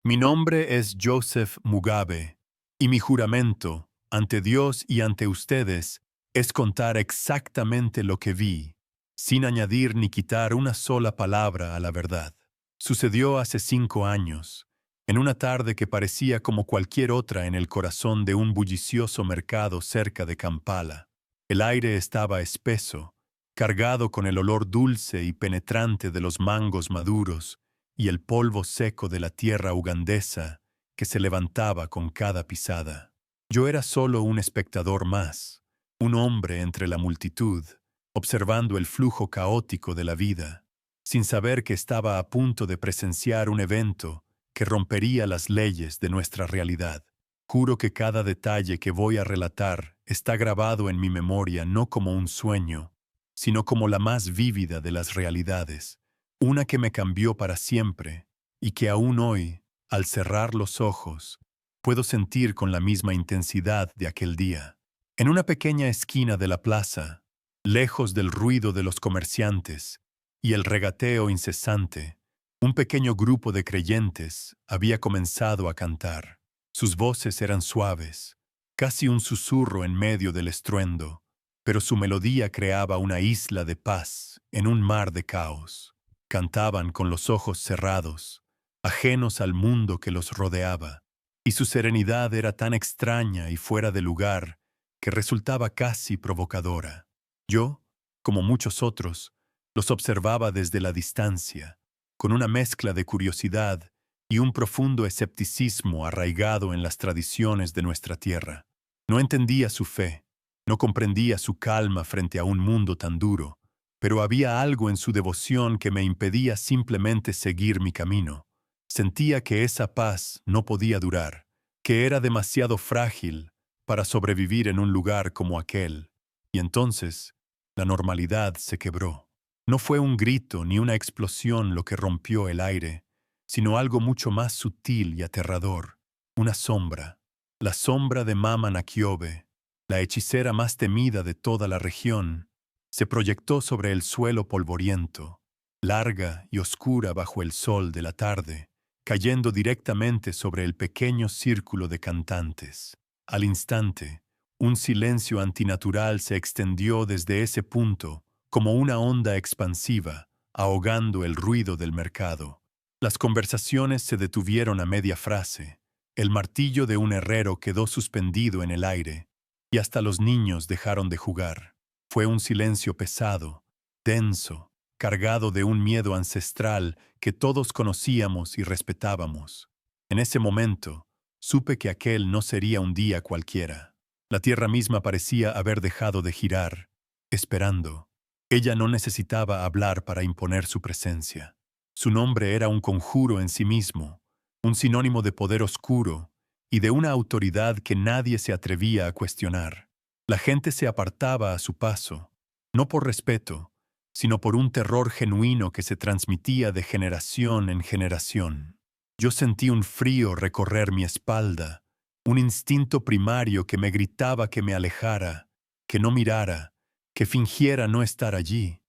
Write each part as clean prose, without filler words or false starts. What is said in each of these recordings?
Mi nombre es Joseph Mugabe, y mi juramento, ante Dios y ante ustedes, es contar exactamente lo que vi, sin añadir ni quitar una sola palabra a la verdad. Sucedió hace 5 años, en una tarde que parecía como cualquier otra en el corazón de un bullicioso mercado cerca de Kampala. El aire estaba espeso, cargado con el olor dulce y penetrante de los mangos maduros, y el polvo seco de la tierra ugandesa que se levantaba con cada pisada. Yo era solo un espectador más, un hombre entre la multitud, observando el flujo caótico de la vida, sin saber que estaba a punto de presenciar un evento que rompería las leyes de nuestra realidad. Juro que cada detalle que voy a relatar está grabado en mi memoria no como un sueño, sino como la más vívida de las realidades, una que me cambió para siempre y que aún hoy, al cerrar los ojos, puedo sentir con la misma intensidad de aquel día. En una pequeña esquina de la plaza, lejos del ruido de los comerciantes y el regateo incesante, un pequeño grupo de creyentes había comenzado a cantar. Sus voces eran suaves, casi un susurro en medio del estruendo, pero su melodía creaba una isla de paz en un mar de caos. Cantaban con los ojos cerrados, ajenos al mundo que los rodeaba, y su serenidad era tan extraña y fuera de lugar que resultaba casi provocadora. Yo, como muchos otros, los observaba desde la distancia, con una mezcla de curiosidad y un profundo escepticismo arraigado en las tradiciones de nuestra tierra. No entendía su fe, no comprendía su calma frente a un mundo tan duro, pero había algo en su devoción que me impedía simplemente seguir mi camino. Sentía que esa paz no podía durar, que era demasiado frágil para sobrevivir en un lugar como aquel. Y entonces, la normalidad se quebró. No fue un grito ni una explosión lo que rompió el aire, sino algo mucho más sutil y aterrador, una sombra, la sombra de Mama Nakiobe, la hechicera más temida de toda la región, se proyectó sobre el suelo polvoriento, larga y oscura bajo el sol de la tarde, cayendo directamente sobre el pequeño círculo de cantantes. Al instante, un silencio antinatural se extendió desde ese punto como una onda expansiva, ahogando el ruido del mercado. Las conversaciones se detuvieron a media frase, el martillo de un herrero quedó suspendido en el aire, y hasta los niños dejaron de jugar. Fue un silencio pesado, denso, cargado de un miedo ancestral que todos conocíamos y respetábamos. En ese momento, supe que aquel no sería un día cualquiera. La tierra misma parecía haber dejado de girar, esperando. Ella no necesitaba hablar para imponer su presencia. Su nombre era un conjuro en sí mismo, un sinónimo de poder oscuro y de una autoridad que nadie se atrevía a cuestionar. La gente se apartaba a su paso, no por respeto, sino por un terror genuino que se transmitía de generación en generación. Yo sentí un frío recorrer mi espalda, un instinto primario que me gritaba que me alejara, que no mirara, que fingiera no estar allí.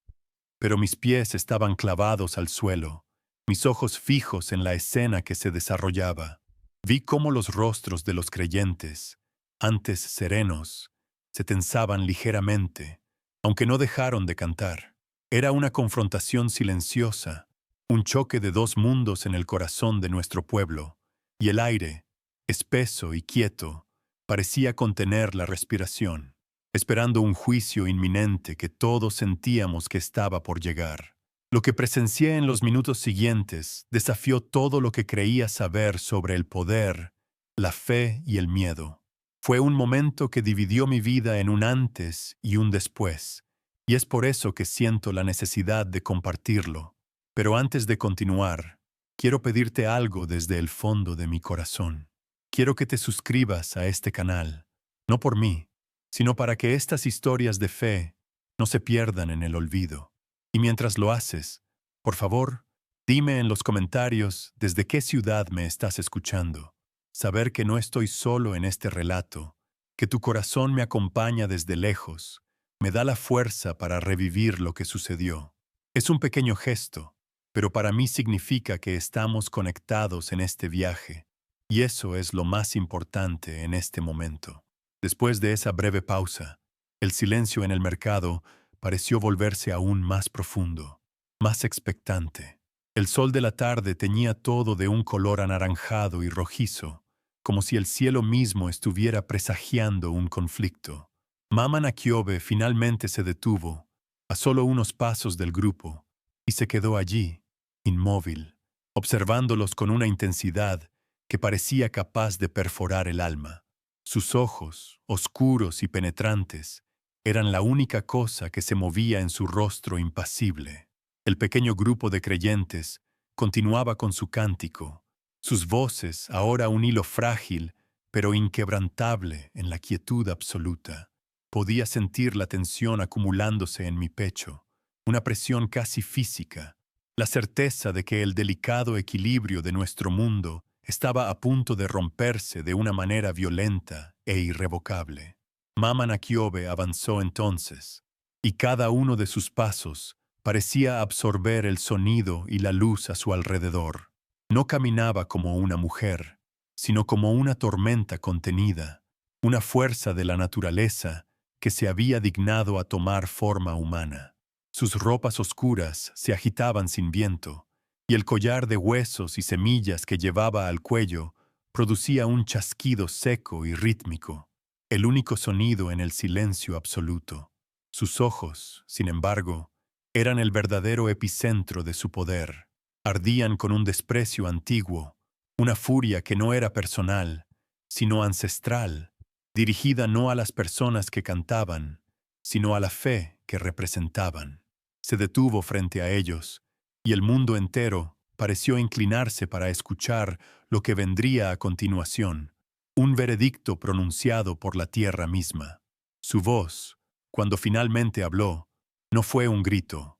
Pero mis pies estaban clavados al suelo, mis ojos fijos en la escena que se desarrollaba. Vi cómo los rostros de los creyentes, antes serenos, se tensaban ligeramente, aunque no dejaron de cantar. Era una confrontación silenciosa, un choque de dos mundos en el corazón de nuestro pueblo, y el aire, espeso y quieto, parecía contener la respiración, esperando un juicio inminente que todos sentíamos que estaba por llegar. Lo que presencié en los minutos siguientes desafió todo lo que creía saber sobre el poder, la fe y el miedo. Fue un momento que dividió mi vida en un antes y un después, y es por eso que siento la necesidad de compartirlo. Pero antes de continuar, quiero pedirte algo desde el fondo de mi corazón. Quiero que te suscribas a este canal, no por mí, sino para que estas historias de fe no se pierdan en el olvido. Y mientras lo haces, por favor, dime en los comentarios desde qué ciudad me estás escuchando. Saber que no estoy solo en este relato, que tu corazón me acompaña desde lejos, me da la fuerza para revivir lo que sucedió. Es un pequeño gesto, pero para mí significa que estamos conectados en este viaje, y eso es lo más importante en este momento. Después de esa breve pausa, el silencio en el mercado pareció volverse aún más profundo, más expectante. El sol de la tarde teñía todo de un color anaranjado y rojizo, como si el cielo mismo estuviera presagiando un conflicto. Mama Nakiobe finalmente se detuvo, a solo unos pasos del grupo, y se quedó allí, inmóvil, observándolos con una intensidad que parecía capaz de perforar el alma. Sus ojos, oscuros y penetrantes, eran la única cosa que se movía en su rostro impasible. El pequeño grupo de creyentes continuaba con su cántico, sus voces ahora un hilo frágil, pero inquebrantable en la quietud absoluta. Podía sentir la tensión acumulándose en mi pecho, una presión casi física, la certeza de que el delicado equilibrio de nuestro mundo estaba a punto de romperse de una manera violenta e irrevocable. Mama Nakiobe avanzó entonces, y cada uno de sus pasos parecía absorber el sonido y la luz a su alrededor. No caminaba como una mujer, sino como una tormenta contenida, una fuerza de la naturaleza que se había dignado a tomar forma humana. Sus ropas oscuras se agitaban sin viento, y el collar de huesos y semillas que llevaba al cuello producía un chasquido seco y rítmico, el único sonido en el silencio absoluto. Sus ojos, sin embargo, eran el verdadero epicentro de su poder. Ardían con un desprecio antiguo, una furia que no era personal, sino ancestral, dirigida no a las personas que cantaban, sino a la fe que representaban. Se detuvo frente a ellos, y el mundo entero pareció inclinarse para escuchar lo que vendría a continuación, un veredicto pronunciado por la tierra misma. Su voz, cuando finalmente habló, no fue un grito,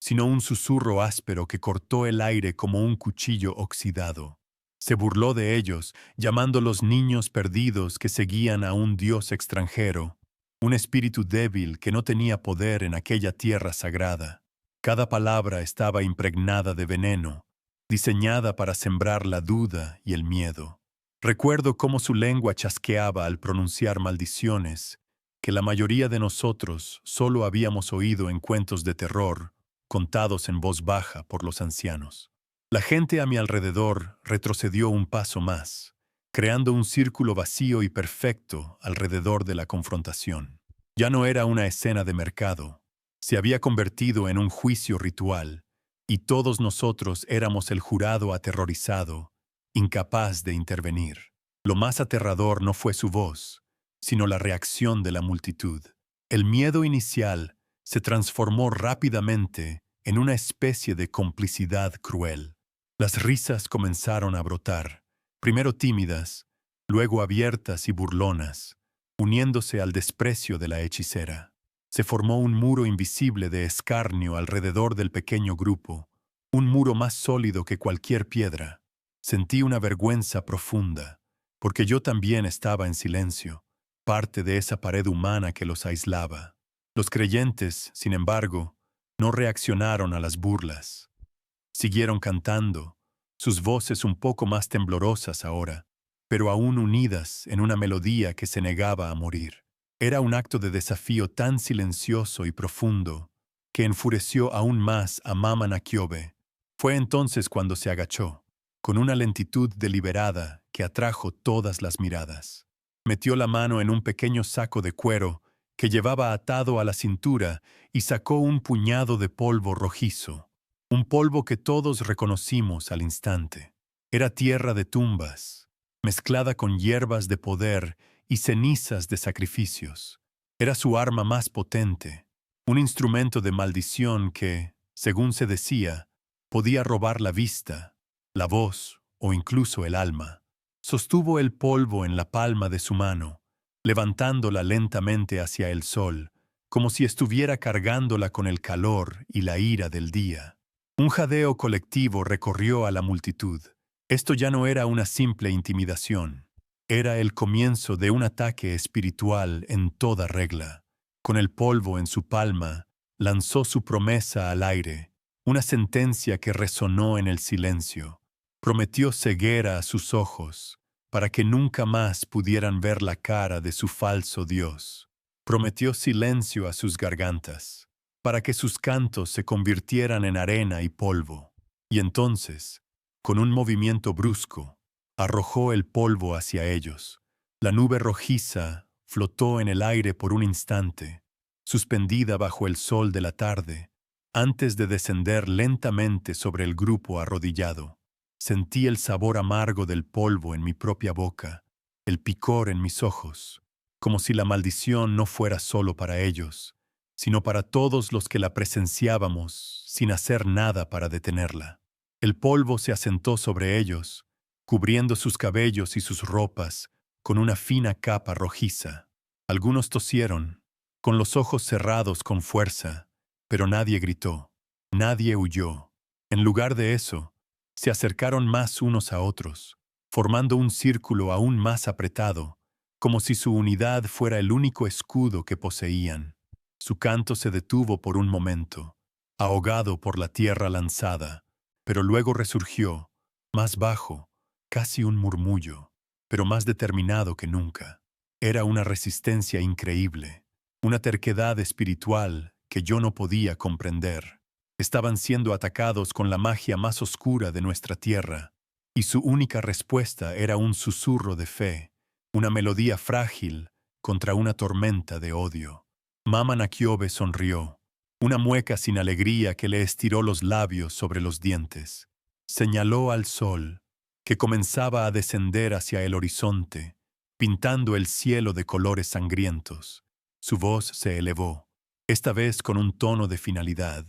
sino un susurro áspero que cortó el aire como un cuchillo oxidado. Se burló de ellos, llamándolos niños perdidos que seguían a un dios extranjero, un espíritu débil que no tenía poder en aquella tierra sagrada. Cada palabra estaba impregnada de veneno, diseñada para sembrar la duda y el miedo. Recuerdo cómo su lengua chasqueaba al pronunciar maldiciones, que la mayoría de nosotros solo habíamos oído en cuentos de terror, contados en voz baja por los ancianos. La gente a mi alrededor retrocedió un paso más, creando un círculo vacío y perfecto alrededor de la confrontación. Ya no era una escena de mercado, se había convertido en un juicio ritual, y todos nosotros éramos el jurado aterrorizado, incapaz de intervenir. Lo más aterrador no fue su voz, sino la reacción de la multitud. El miedo inicial se transformó rápidamente en una especie de complicidad cruel. Las risas comenzaron a brotar, primero tímidas, luego abiertas y burlonas, uniéndose al desprecio de la hechicera. Se formó un muro invisible de escarnio alrededor del pequeño grupo, un muro más sólido que cualquier piedra. Sentí una vergüenza profunda, porque yo también estaba en silencio, parte de esa pared humana que los aislaba. Los creyentes, sin embargo, no reaccionaron a las burlas. Siguieron cantando, sus voces un poco más temblorosas ahora, pero aún unidas en una melodía que se negaba a morir. Era un acto de desafío tan silencioso y profundo que enfureció aún más a Mama Nakiobe. Fue entonces cuando se agachó, con una lentitud deliberada que atrajo todas las miradas. Metió la mano en un pequeño saco de cuero que llevaba atado a la cintura y sacó un puñado de polvo rojizo, un polvo que todos reconocimos al instante. Era tierra de tumbas, mezclada con hierbas de poder y cenizas de sacrificios. Era su arma más potente, un instrumento de maldición que, según se decía, podía robar la vista, la voz o incluso el alma. Sostuvo el polvo en la palma de su mano, levantándola lentamente hacia el sol, como si estuviera cargándola con el calor y la ira del día. Un jadeo colectivo recorrió a la multitud. Esto ya no era una simple intimidación. Era el comienzo de un ataque espiritual en toda regla. Con el polvo en su palma, lanzó su promesa al aire, una sentencia que resonó en el silencio. Prometió ceguera a sus ojos, para que nunca más pudieran ver la cara de su falso Dios. Prometió silencio a sus gargantas, para que sus cantos se convirtieran en arena y polvo. Y entonces, con un movimiento brusco, arrojó el polvo hacia ellos. La nube rojiza flotó en el aire por un instante, suspendida bajo el sol de la tarde, antes de descender lentamente sobre el grupo arrodillado. Sentí el sabor amargo del polvo en mi propia boca, el picor en mis ojos, como si la maldición no fuera solo para ellos, sino para todos los que la presenciábamos sin hacer nada para detenerla. El polvo se asentó sobre ellos, cubriendo sus cabellos y sus ropas con una fina capa rojiza. Algunos tosieron, con los ojos cerrados con fuerza, pero nadie gritó, nadie huyó. En lugar de eso, se acercaron más unos a otros, formando un círculo aún más apretado, como si su unidad fuera el único escudo que poseían. Su canto se detuvo por un momento, ahogado por la tierra lanzada, pero luego resurgió, más bajo, casi un murmullo, pero más determinado que nunca. Era una resistencia increíble, una terquedad espiritual que yo no podía comprender. Estaban siendo atacados con la magia más oscura de nuestra tierra, y su única respuesta era un susurro de fe, una melodía frágil contra una tormenta de odio. Mama Nakiobe sonrió, una mueca sin alegría que le estiró los labios sobre los dientes. Señaló al sol, que comenzaba a descender hacia el horizonte, pintando el cielo de colores sangrientos. Su voz se elevó, esta vez con un tono de finalidad.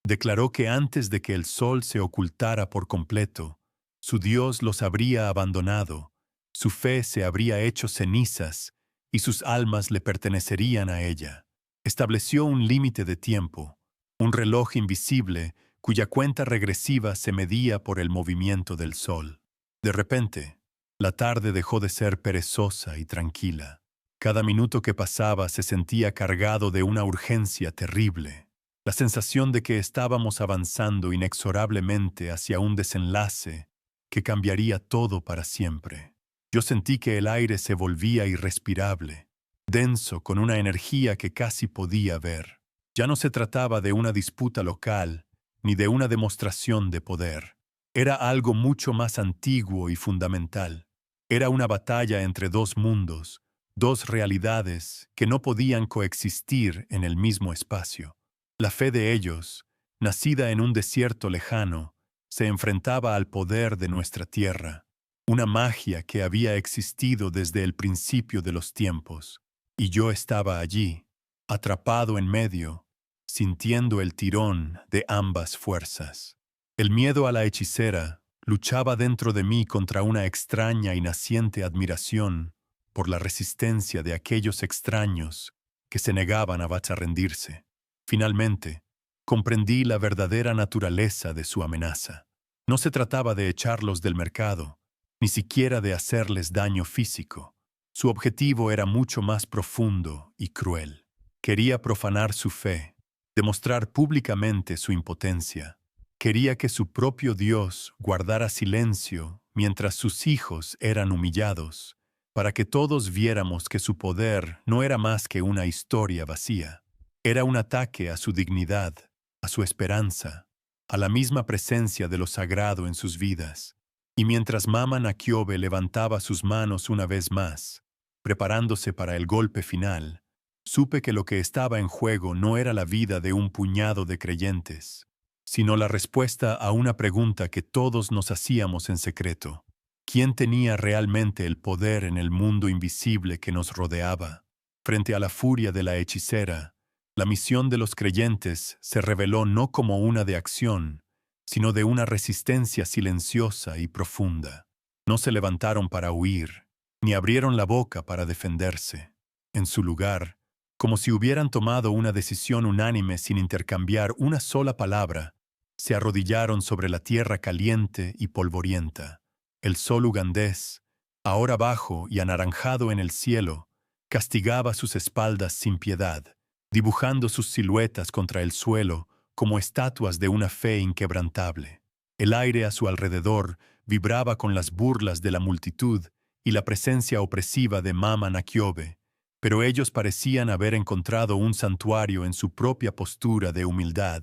Declaró que antes de que el sol se ocultara por completo, su Dios los habría abandonado, su fe se habría hecho cenizas y sus almas le pertenecerían a ella. Estableció un límite de tiempo, un reloj invisible cuya cuenta regresiva se medía por el movimiento del sol. De repente, la tarde dejó de ser perezosa y tranquila. Cada minuto que pasaba se sentía cargado de una urgencia terrible, la sensación de que estábamos avanzando inexorablemente hacia un desenlace que cambiaría todo para siempre. Yo sentí que el aire se volvía irrespirable, denso con una energía que casi podía ver. Ya no se trataba de una disputa local, ni de una demostración de poder. Era algo mucho más antiguo y fundamental. Era una batalla entre dos mundos, dos realidades que no podían coexistir en el mismo espacio. La fe de ellos, nacida en un desierto lejano, se enfrentaba al poder de nuestra tierra, una magia que había existido desde el principio de los tiempos. Y yo estaba allí, atrapado en medio, sintiendo el tirón de ambas fuerzas. El miedo a la hechicera luchaba dentro de mí contra una extraña y naciente admiración por la resistencia de aquellos extraños que se negaban a rendirse. Finalmente, comprendí la verdadera naturaleza de su amenaza. No se trataba de echarlos del mercado, ni siquiera de hacerles daño físico. Su objetivo era mucho más profundo y cruel. Quería profanar su fe, demostrar públicamente su impotencia. Quería que su propio Dios guardara silencio mientras sus hijos eran humillados, para que todos viéramos que su poder no era más que una historia vacía. Era un ataque a su dignidad, a su esperanza, a la misma presencia de lo sagrado en sus vidas. Y mientras Mama Nakiobe levantaba sus manos una vez más, preparándose para el golpe final, supe que lo que estaba en juego no era la vida de un puñado de creyentes, sino la respuesta a una pregunta que todos nos hacíamos en secreto. ¿Quién tenía realmente el poder en el mundo invisible que nos rodeaba? Frente a la furia de la hechicera, la misión de los creyentes se reveló no como una de acción, sino de una resistencia silenciosa y profunda. No se levantaron para huir, ni abrieron la boca para defenderse. En su lugar, como si hubieran tomado una decisión unánime sin intercambiar una sola palabra, se arrodillaron sobre la tierra caliente y polvorienta. El sol ugandés, ahora bajo y anaranjado en el cielo, castigaba sus espaldas sin piedad, dibujando sus siluetas contra el suelo como estatuas de una fe inquebrantable. El aire a su alrededor vibraba con las burlas de la multitud y la presencia opresiva de Mama Naqiobe, pero ellos parecían haber encontrado un santuario en su propia postura de humildad,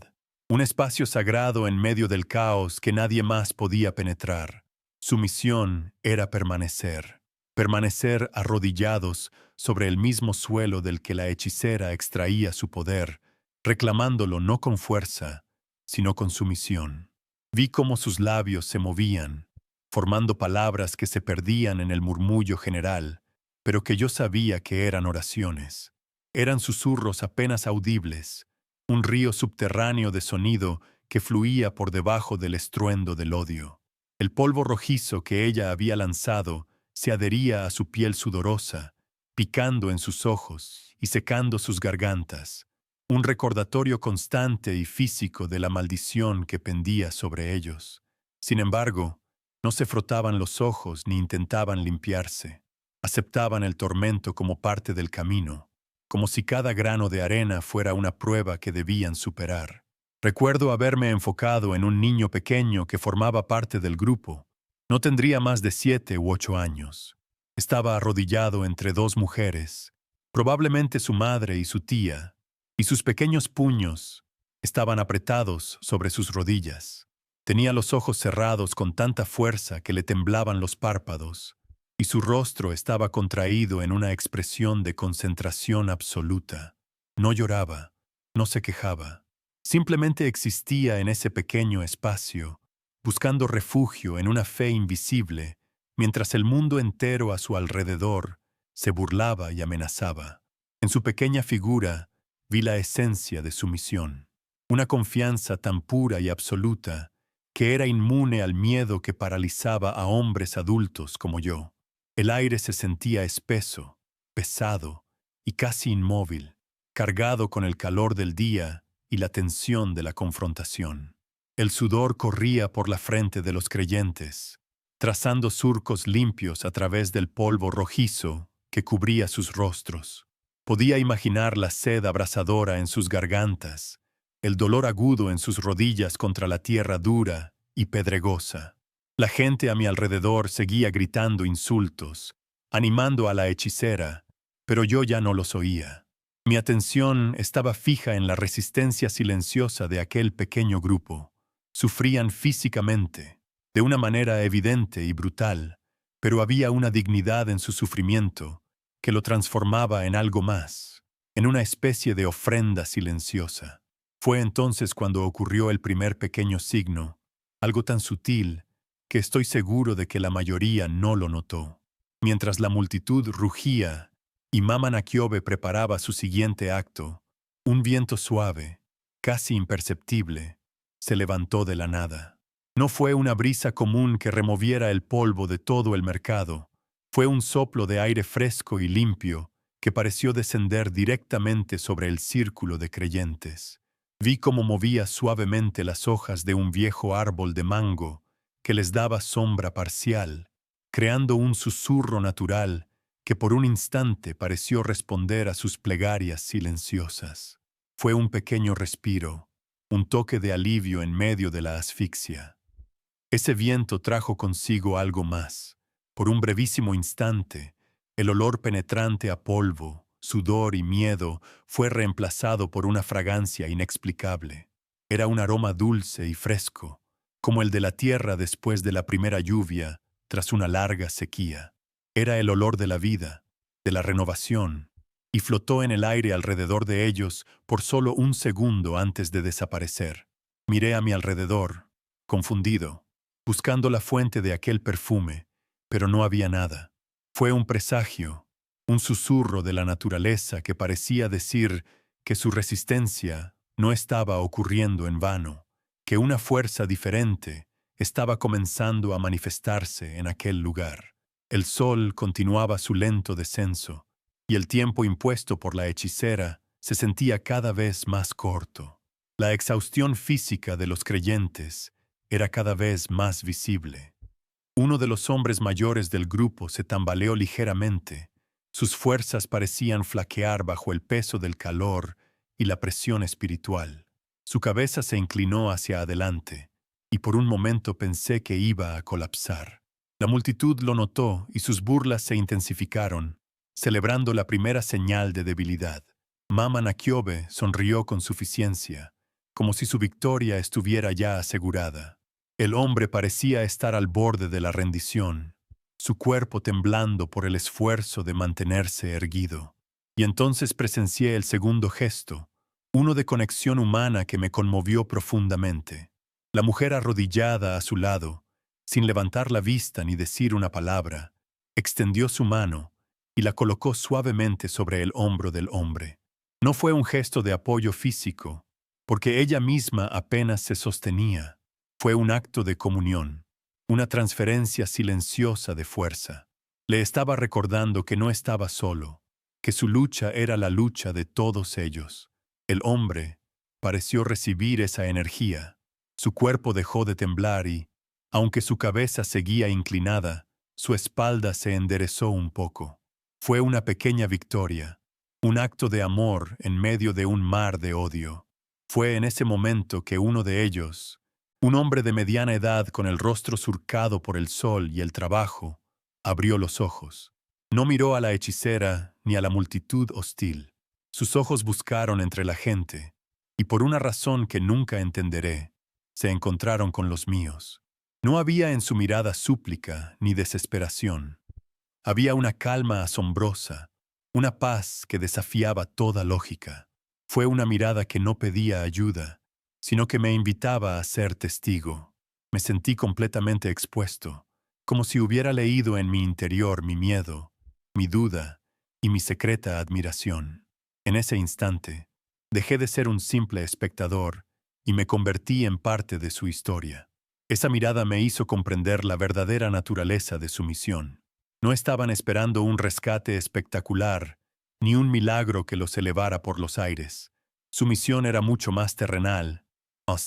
un espacio sagrado en medio del caos que nadie más podía penetrar. Su misión era permanecer arrodillados sobre el mismo suelo del que la hechicera extraía su poder, reclamándolo no con fuerza, sino con sumisión. Vi cómo sus labios se movían, formando palabras que se perdían en el murmullo general, pero que yo sabía que eran oraciones. Eran susurros apenas audibles, un río subterráneo de sonido que fluía por debajo del estruendo del odio. El polvo rojizo que ella había lanzado se adhería a su piel sudorosa, picando en sus ojos y secando sus gargantas, un recordatorio constante y físico de la maldición que pendía sobre ellos. Sin embargo, no se frotaban los ojos ni intentaban limpiarse. Aceptaban el tormento como parte del camino, como si cada grano de arena fuera una prueba que debían superar. Recuerdo haberme enfocado en un niño pequeño que formaba parte del grupo. No tendría más de 7 u 8 años. Estaba arrodillado entre dos mujeres, probablemente su madre y su tía, y sus pequeños puños estaban apretados sobre sus rodillas. Tenía los ojos cerrados con tanta fuerza que le temblaban los párpados, y su rostro estaba contraído en una expresión de concentración absoluta. No lloraba, no se quejaba. Simplemente existía en ese pequeño espacio, buscando refugio en una fe invisible, mientras el mundo entero a su alrededor se burlaba y amenazaba. En su pequeña figura vi la esencia de su misión, una confianza tan pura y absoluta que era inmune al miedo que paralizaba a hombres adultos como yo. El aire se sentía espeso, pesado y casi inmóvil, cargado con el calor del día y la tensión de la confrontación. El sudor corría por la frente de los creyentes, trazando surcos limpios a través del polvo rojizo que cubría sus rostros. Podía imaginar la sed abrasadora en sus gargantas, el dolor agudo en sus rodillas contra la tierra dura y pedregosa. La gente a mi alrededor seguía gritando insultos, animando a la hechicera, pero yo ya no los oía. Mi atención estaba fija en la resistencia silenciosa de aquel pequeño grupo. Sufrían físicamente, de una manera evidente y brutal, pero había una dignidad en su sufrimiento que lo transformaba en algo más, en una especie de ofrenda silenciosa. Fue entonces cuando ocurrió el primer pequeño signo, algo tan sutil que estoy seguro de que la mayoría no lo notó. Mientras la multitud rugía y Mama Naqiobe preparaba su siguiente acto, un viento suave, casi imperceptible, se levantó de la nada. No fue una brisa común que removiera el polvo de todo el mercado. Fue un soplo de aire fresco y limpio que pareció descender directamente sobre el círculo de creyentes. Vi cómo movía suavemente las hojas de un viejo árbol de mango que les daba sombra parcial, creando un susurro natural que por un instante pareció responder a sus plegarias silenciosas. Fue un pequeño respiro, un toque de alivio en medio de la asfixia. Ese viento trajo consigo algo más. Por un brevísimo instante, el olor penetrante a polvo, sudor y miedo fue reemplazado por una fragancia inexplicable. Era un aroma dulce y fresco, como el de la tierra después de la primera lluvia, tras una larga sequía. Era el olor de la vida, de la renovación, y flotó en el aire alrededor de ellos por solo un segundo antes de desaparecer. Miré a mi alrededor, confundido, buscando la fuente de aquel perfume, pero no había nada. Fue un presagio, un susurro de la naturaleza que parecía decir que su resistencia no estaba ocurriendo en vano, que una fuerza diferente estaba comenzando a manifestarse en aquel lugar. El sol continuaba su lento descenso, y el tiempo impuesto por la hechicera se sentía cada vez más corto. La exhaustión física de los creyentes era cada vez más visible. Uno de los hombres mayores del grupo se tambaleó ligeramente. Sus fuerzas parecían flaquear bajo el peso del calor y la presión espiritual. Su cabeza se inclinó hacia adelante, y por un momento pensé que iba a colapsar. La multitud lo notó y sus burlas se intensificaron, celebrando la primera señal de debilidad. Mama Nakiobe sonrió con suficiencia, como si su victoria estuviera ya asegurada. El hombre parecía estar al borde de la rendición, su cuerpo temblando por el esfuerzo de mantenerse erguido. Y entonces presencié el segundo gesto, uno de conexión humana que me conmovió profundamente. La mujer arrodillada a su lado, sin levantar la vista ni decir una palabra, extendió su mano y la colocó suavemente sobre el hombro del hombre. No fue un gesto de apoyo físico, porque ella misma apenas se sostenía. Fue un acto de comunión, una transferencia silenciosa de fuerza. Le estaba recordando que no estaba solo, que su lucha era la lucha de todos ellos. El hombre pareció recibir esa energía. Su cuerpo dejó de temblar y, aunque su cabeza seguía inclinada, su espalda se enderezó un poco. Fue una pequeña victoria, un acto de amor en medio de un mar de odio. Fue en ese momento que uno de ellos, un hombre de mediana edad con el rostro surcado por el sol y el trabajo, abrió los ojos. No miró a la hechicera ni a la multitud hostil. Sus ojos buscaron entre la gente, y por una razón que nunca entenderé, se encontraron con los míos. No había en su mirada súplica ni desesperación. Había una calma asombrosa, una paz que desafiaba toda lógica. Fue una mirada que no pedía ayuda, sino que me invitaba a ser testigo. Me sentí completamente expuesto, como si hubiera leído en mi interior mi miedo, mi duda y mi secreta admiración. En ese instante, dejé de ser un simple espectador y me convertí en parte de su historia. Esa mirada me hizo comprender la verdadera naturaleza de su misión. No estaban esperando un rescate espectacular, ni un milagro que los elevara por los aires. Su misión era mucho más terrenal,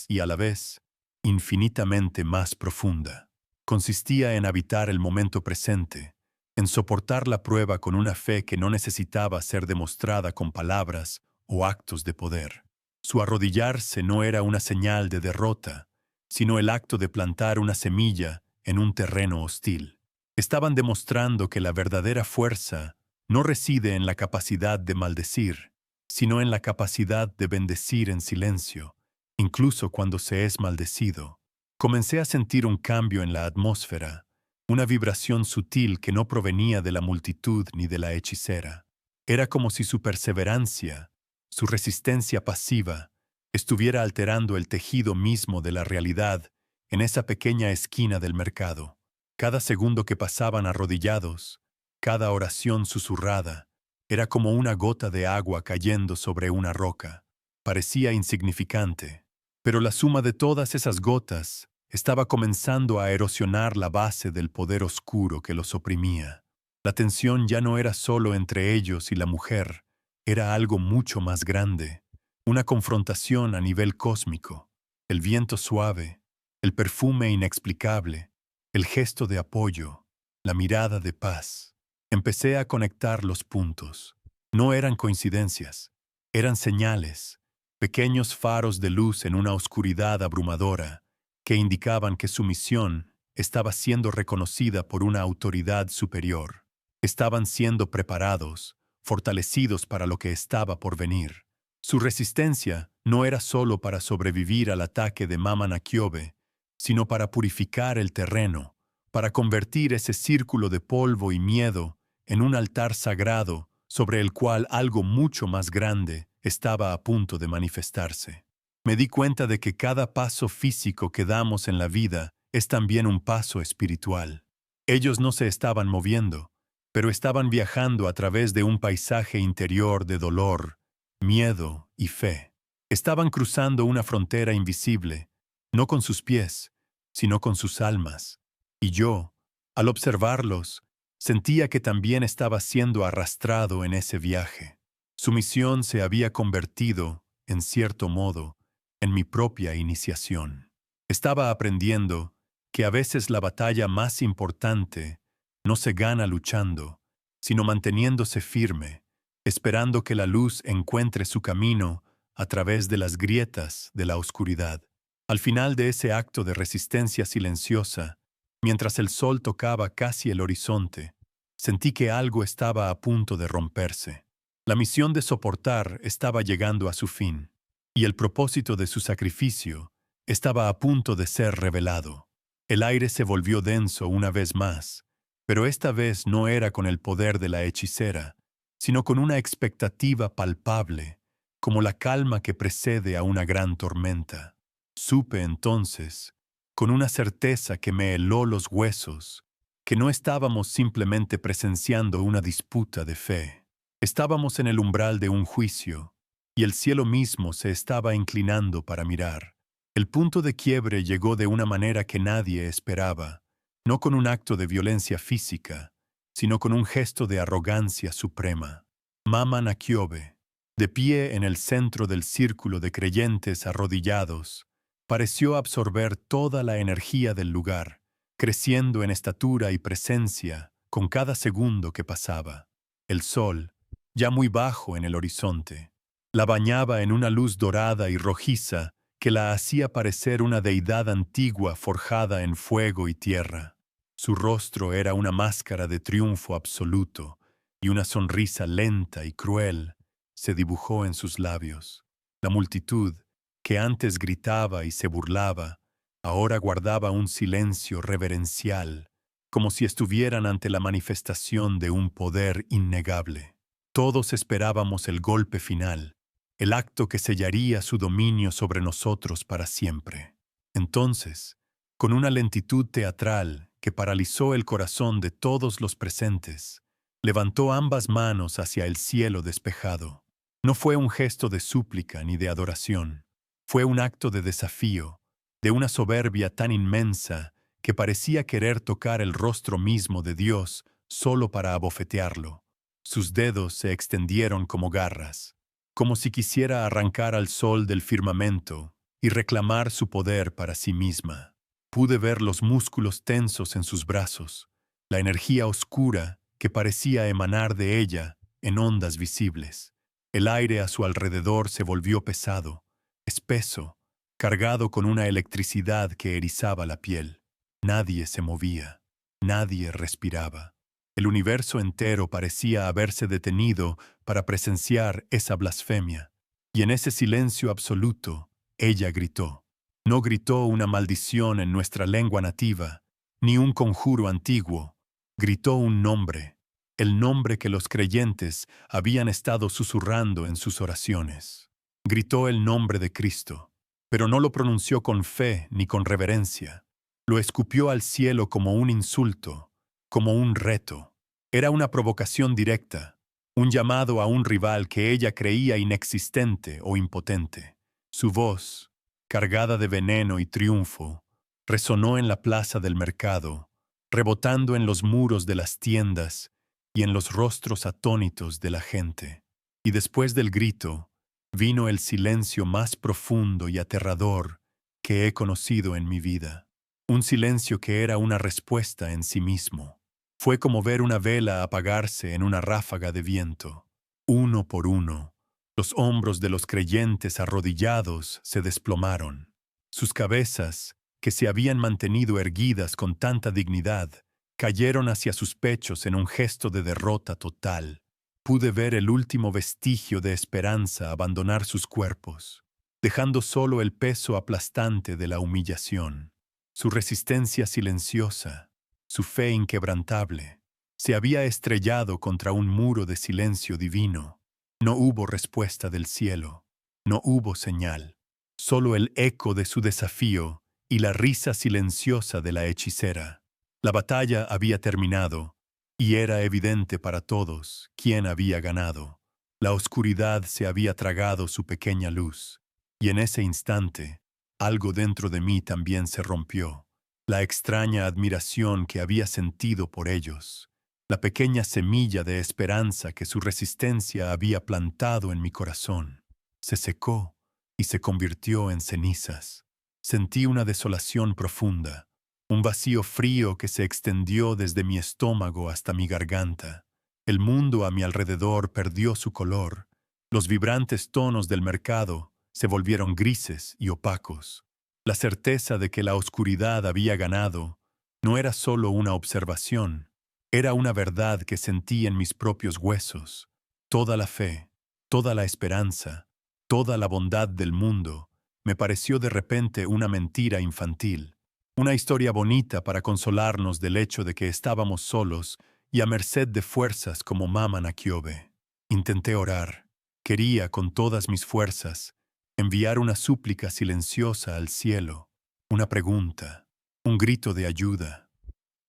y a la vez, infinitamente más profunda. Consistía en habitar el momento presente, en soportar la prueba con una fe que no necesitaba ser demostrada con palabras o actos de poder. Su arrodillarse no era una señal de derrota, sino el acto de plantar una semilla en un terreno hostil. Estaban demostrando que la verdadera fuerza no reside en la capacidad de maldecir, sino en la capacidad de bendecir en silencio, incluso cuando se es maldecido. Comencé a sentir un cambio en la atmósfera, una vibración sutil que no provenía de la multitud ni de la hechicera. Era como si su perseverancia, su resistencia pasiva, estuviera alterando el tejido mismo de la realidad en esa pequeña esquina del mercado. Cada segundo que pasaban arrodillados, cada oración susurrada, era como una gota de agua cayendo sobre una roca. Parecía insignificante, pero la suma de todas esas gotas estaba comenzando a erosionar la base del poder oscuro que los oprimía. La tensión ya no era solo entre ellos y la mujer, era algo mucho más grande, una confrontación a nivel cósmico. El viento suave, el perfume inexplicable, el gesto de apoyo, la mirada de paz. Empecé a conectar los puntos. No eran coincidencias, eran señales, pequeños faros de luz en una oscuridad abrumadora que indicaban que su misión estaba siendo reconocida por una autoridad superior. Estaban siendo preparados, fortalecidos para lo que estaba por venir. Su resistencia no era solo para sobrevivir al ataque de Mama Nakiobe, sino para purificar el terreno, para convertir ese círculo de polvo y miedo en un altar sagrado sobre el cual algo mucho más grande estaba a punto de manifestarse. Me di cuenta de que cada paso físico que damos en la vida es también un paso espiritual. Ellos no se estaban moviendo, pero estaban viajando a través de un paisaje interior de dolor, miedo y fe. Estaban cruzando una frontera invisible, no con sus pies, sino con sus almas. Y yo, al observarlos, sentía que también estaba siendo arrastrado en ese viaje. Su misión se había convertido, en cierto modo, en mi propia iniciación. Estaba aprendiendo que a veces la batalla más importante no se gana luchando, sino manteniéndose firme, esperando que la luz encuentre su camino a través de las grietas de la oscuridad. Al final de ese acto de resistencia silenciosa, mientras el sol tocaba casi el horizonte, sentí que algo estaba a punto de romperse. La misión de soportar estaba llegando a su fin, y el propósito de su sacrificio estaba a punto de ser revelado. El aire se volvió denso una vez más, pero esta vez no era con el poder de la hechicera, sino con una expectativa palpable, como la calma que precede a una gran tormenta. Supe entonces, con una certeza que me heló los huesos, que no estábamos simplemente presenciando una disputa de fe. Estábamos en el umbral de un juicio, y el cielo mismo se estaba inclinando para mirar. El punto de quiebre llegó de una manera que nadie esperaba, no con un acto de violencia física, sino con un gesto de arrogancia suprema. Mama Nakiobe, de pie en el centro del círculo de creyentes arrodillados, pareció absorber toda la energía del lugar, creciendo en estatura y presencia con cada segundo que pasaba. El sol, ya muy bajo en el horizonte, la bañaba en una luz dorada y rojiza que la hacía parecer una deidad antigua forjada en fuego y tierra. Su rostro era una máscara de triunfo absoluto, y una sonrisa lenta y cruel se dibujó en sus labios. La multitud, que antes gritaba y se burlaba, ahora guardaba un silencio reverencial, como si estuvieran ante la manifestación de un poder innegable. Todos esperábamos el golpe final, el acto que sellaría su dominio sobre nosotros para siempre. Entonces, con una lentitud teatral que paralizó el corazón de todos los presentes, levantó ambas manos hacia el cielo despejado. No fue un gesto de súplica ni de adoración, fue un acto de desafío, de una soberbia tan inmensa que parecía querer tocar el rostro mismo de Dios solo para abofetearlo. Sus dedos se extendieron como garras, como si quisiera arrancar al sol del firmamento y reclamar su poder para sí misma. Pude ver los músculos tensos en sus brazos, la energía oscura que parecía emanar de ella en ondas visibles. El aire a su alrededor se volvió pesado, espeso, cargado con una electricidad que erizaba la piel. Nadie se movía, nadie respiraba. El universo entero parecía haberse detenido para presenciar esa blasfemia. Y en ese silencio absoluto, ella gritó. No gritó una maldición en nuestra lengua nativa, ni un conjuro antiguo. Gritó un nombre, el nombre que los creyentes habían estado susurrando en sus oraciones. Gritó el nombre de Cristo, pero no lo pronunció con fe ni con reverencia. Lo escupió al cielo como un insulto, como un reto. Era una provocación directa, un llamado a un rival que ella creía inexistente o impotente. Su voz, cargada de veneno y triunfo, resonó en la plaza del mercado, rebotando en los muros de las tiendas y en los rostros atónitos de la gente. Y después del grito, vino el silencio más profundo y aterrador que he conocido en mi vida. Un silencio que era una respuesta en sí mismo. Fue como ver una vela apagarse en una ráfaga de viento. Uno por uno, los hombros de los creyentes arrodillados se desplomaron. Sus cabezas, que se habían mantenido erguidas con tanta dignidad, cayeron hacia sus pechos en un gesto de derrota total. Pude ver el último vestigio de esperanza abandonar sus cuerpos, dejando solo el peso aplastante de la humillación. Su resistencia silenciosa, su fe inquebrantable, se había estrellado contra un muro de silencio divino. No hubo respuesta del cielo, no hubo señal, solo el eco de su desafío y la risa silenciosa de la hechicera. La batalla había terminado, y era evidente para todos quién había ganado. La oscuridad se había tragado su pequeña luz, y en ese instante, algo dentro de mí también se rompió. La extraña admiración que había sentido por ellos, la pequeña semilla de esperanza que su resistencia había plantado en mi corazón, se secó y se convirtió en cenizas. Sentí una desolación profunda, un vacío frío que se extendió desde mi estómago hasta mi garganta. El mundo a mi alrededor perdió su color, Los vibrantes tonos del mercado se volvieron grises y opacos. La certeza de que la oscuridad había ganado no era solo una observación, era una verdad que sentí en mis propios huesos. Toda la fe, toda la esperanza, toda la bondad del mundo me pareció de repente una mentira infantil, una historia bonita para consolarnos del hecho de que estábamos solos y a merced de fuerzas como Mama Nahkiobe. Intenté orar. Quería, con todas mis fuerzas, enviar una súplica silenciosa al cielo, una pregunta, un grito de ayuda.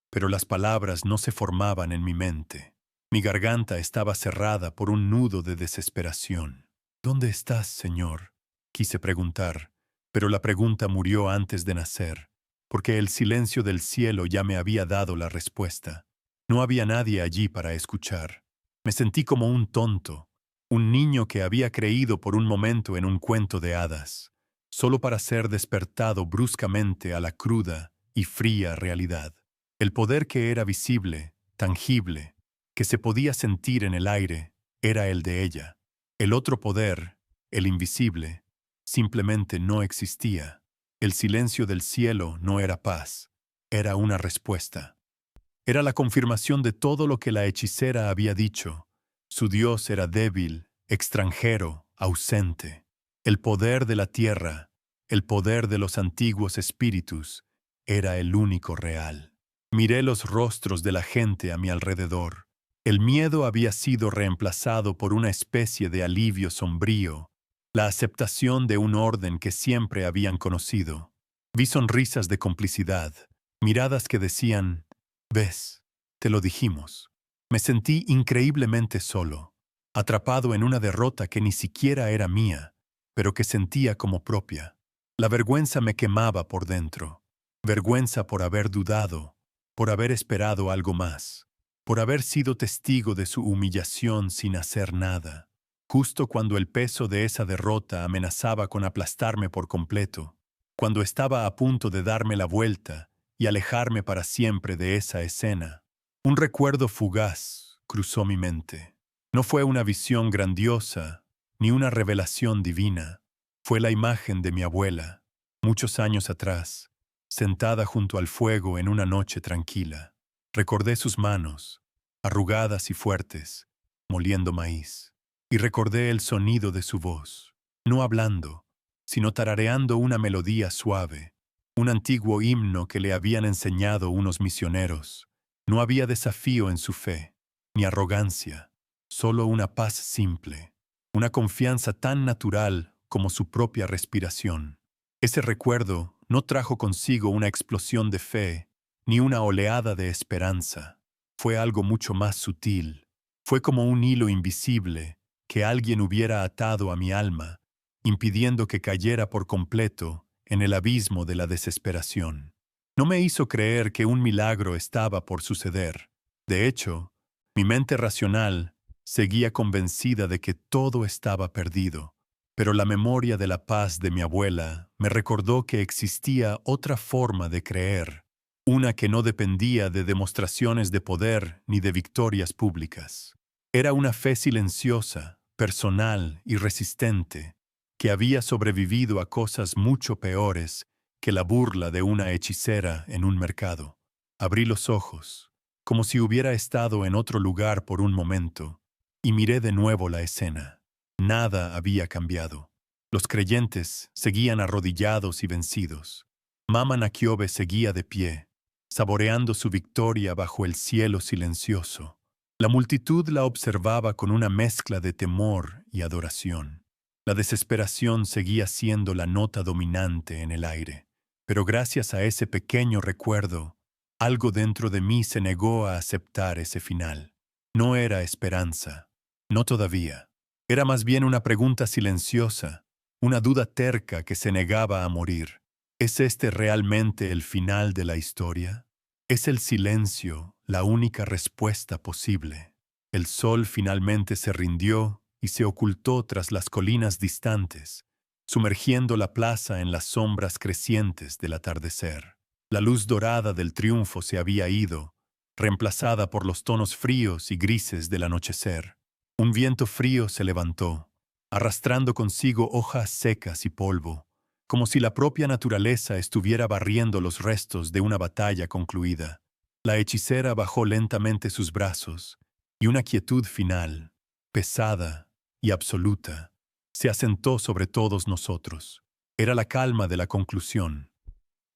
Pero las palabras no se formaban en mi mente. Mi garganta estaba cerrada por un nudo de desesperación. ¿Dónde estás, Señor? Quise preguntar, pero la pregunta murió antes de nacer, porque el silencio del cielo ya me había dado la respuesta. No había nadie allí para escuchar. Me sentí como un tonto, un niño que había creído por un momento en un cuento de hadas, solo para ser despertado bruscamente a la cruda y fría realidad. El poder que era visible, tangible, que se podía sentir en el aire, era el de ella. El otro poder, el invisible, simplemente no existía. El silencio del cielo no era paz, era una respuesta. Era la confirmación de todo lo que la hechicera había dicho. Su Dios era débil, extranjero, ausente. El poder de la tierra, el poder de los antiguos espíritus, era el único real. Miré los rostros de la gente a mi alrededor. El miedo había sido reemplazado por una especie de alivio sombrío, la aceptación de un orden que siempre habían conocido. Vi sonrisas de complicidad, miradas que decían, «¿Ves? Te lo dijimos». Me sentí increíblemente solo, atrapado en una derrota que ni siquiera era mía, pero que sentía como propia. La vergüenza me quemaba por dentro, vergüenza por haber dudado, por haber esperado algo más, por haber sido testigo de su humillación sin hacer nada, justo cuando el peso de esa derrota amenazaba con aplastarme por completo, cuando estaba a punto de darme la vuelta y alejarme para siempre de esa escena. Un recuerdo fugaz cruzó mi mente. No fue una visión grandiosa, ni una revelación divina. Fue la imagen de mi abuela, muchos años atrás, sentada junto al fuego en una noche tranquila. Recordé sus manos, arrugadas y fuertes, moliendo maíz. Y recordé el sonido de su voz, no hablando, sino tarareando una melodía suave, un antiguo himno que le habían enseñado unos misioneros. No había desafío en su fe, ni arrogancia, solo una paz simple, una confianza tan natural como su propia respiración. Ese recuerdo no trajo consigo una explosión de fe, ni una oleada de esperanza. Fue algo mucho más sutil. Fue como un hilo invisible que alguien hubiera atado a mi alma, impidiendo que cayera por completo en el abismo de la desesperación. No me hizo creer que un milagro estaba por suceder. De hecho, mi mente racional seguía convencida de que todo estaba perdido, pero la memoria de la paz de mi abuela me recordó que existía otra forma de creer, una que no dependía de demostraciones de poder ni de victorias públicas. Era una fe silenciosa, personal y resistente, que había sobrevivido a cosas mucho peores que la burla de una hechicera en un mercado. Abrí los ojos, como si hubiera estado en otro lugar por un momento, y miré de nuevo la escena. Nada había cambiado. Los creyentes seguían arrodillados y vencidos. Mama Nahkiobe seguía de pie, saboreando su victoria bajo el cielo silencioso. La multitud la observaba con una mezcla de temor y adoración. La desesperación seguía siendo la nota dominante en el aire, pero gracias a ese pequeño recuerdo, algo dentro de mí se negó a aceptar ese final. No era esperanza, no todavía. Era más bien una pregunta silenciosa, una duda terca que se negaba a morir. ¿Es este realmente el final de la historia? ¿Es el silencio la única respuesta posible? El sol finalmente se rindió y se ocultó tras las colinas distantes, sumergiendo la plaza en las sombras crecientes del atardecer. La luz dorada del triunfo se había ido, reemplazada por los tonos fríos y grises del anochecer. Un viento frío se levantó, arrastrando consigo hojas secas y polvo, como si la propia naturaleza estuviera barriendo los restos de una batalla concluida. La hechicera bajó lentamente sus brazos, y una quietud final, pesada y absoluta, se asentó sobre todos nosotros. Era la calma de la conclusión,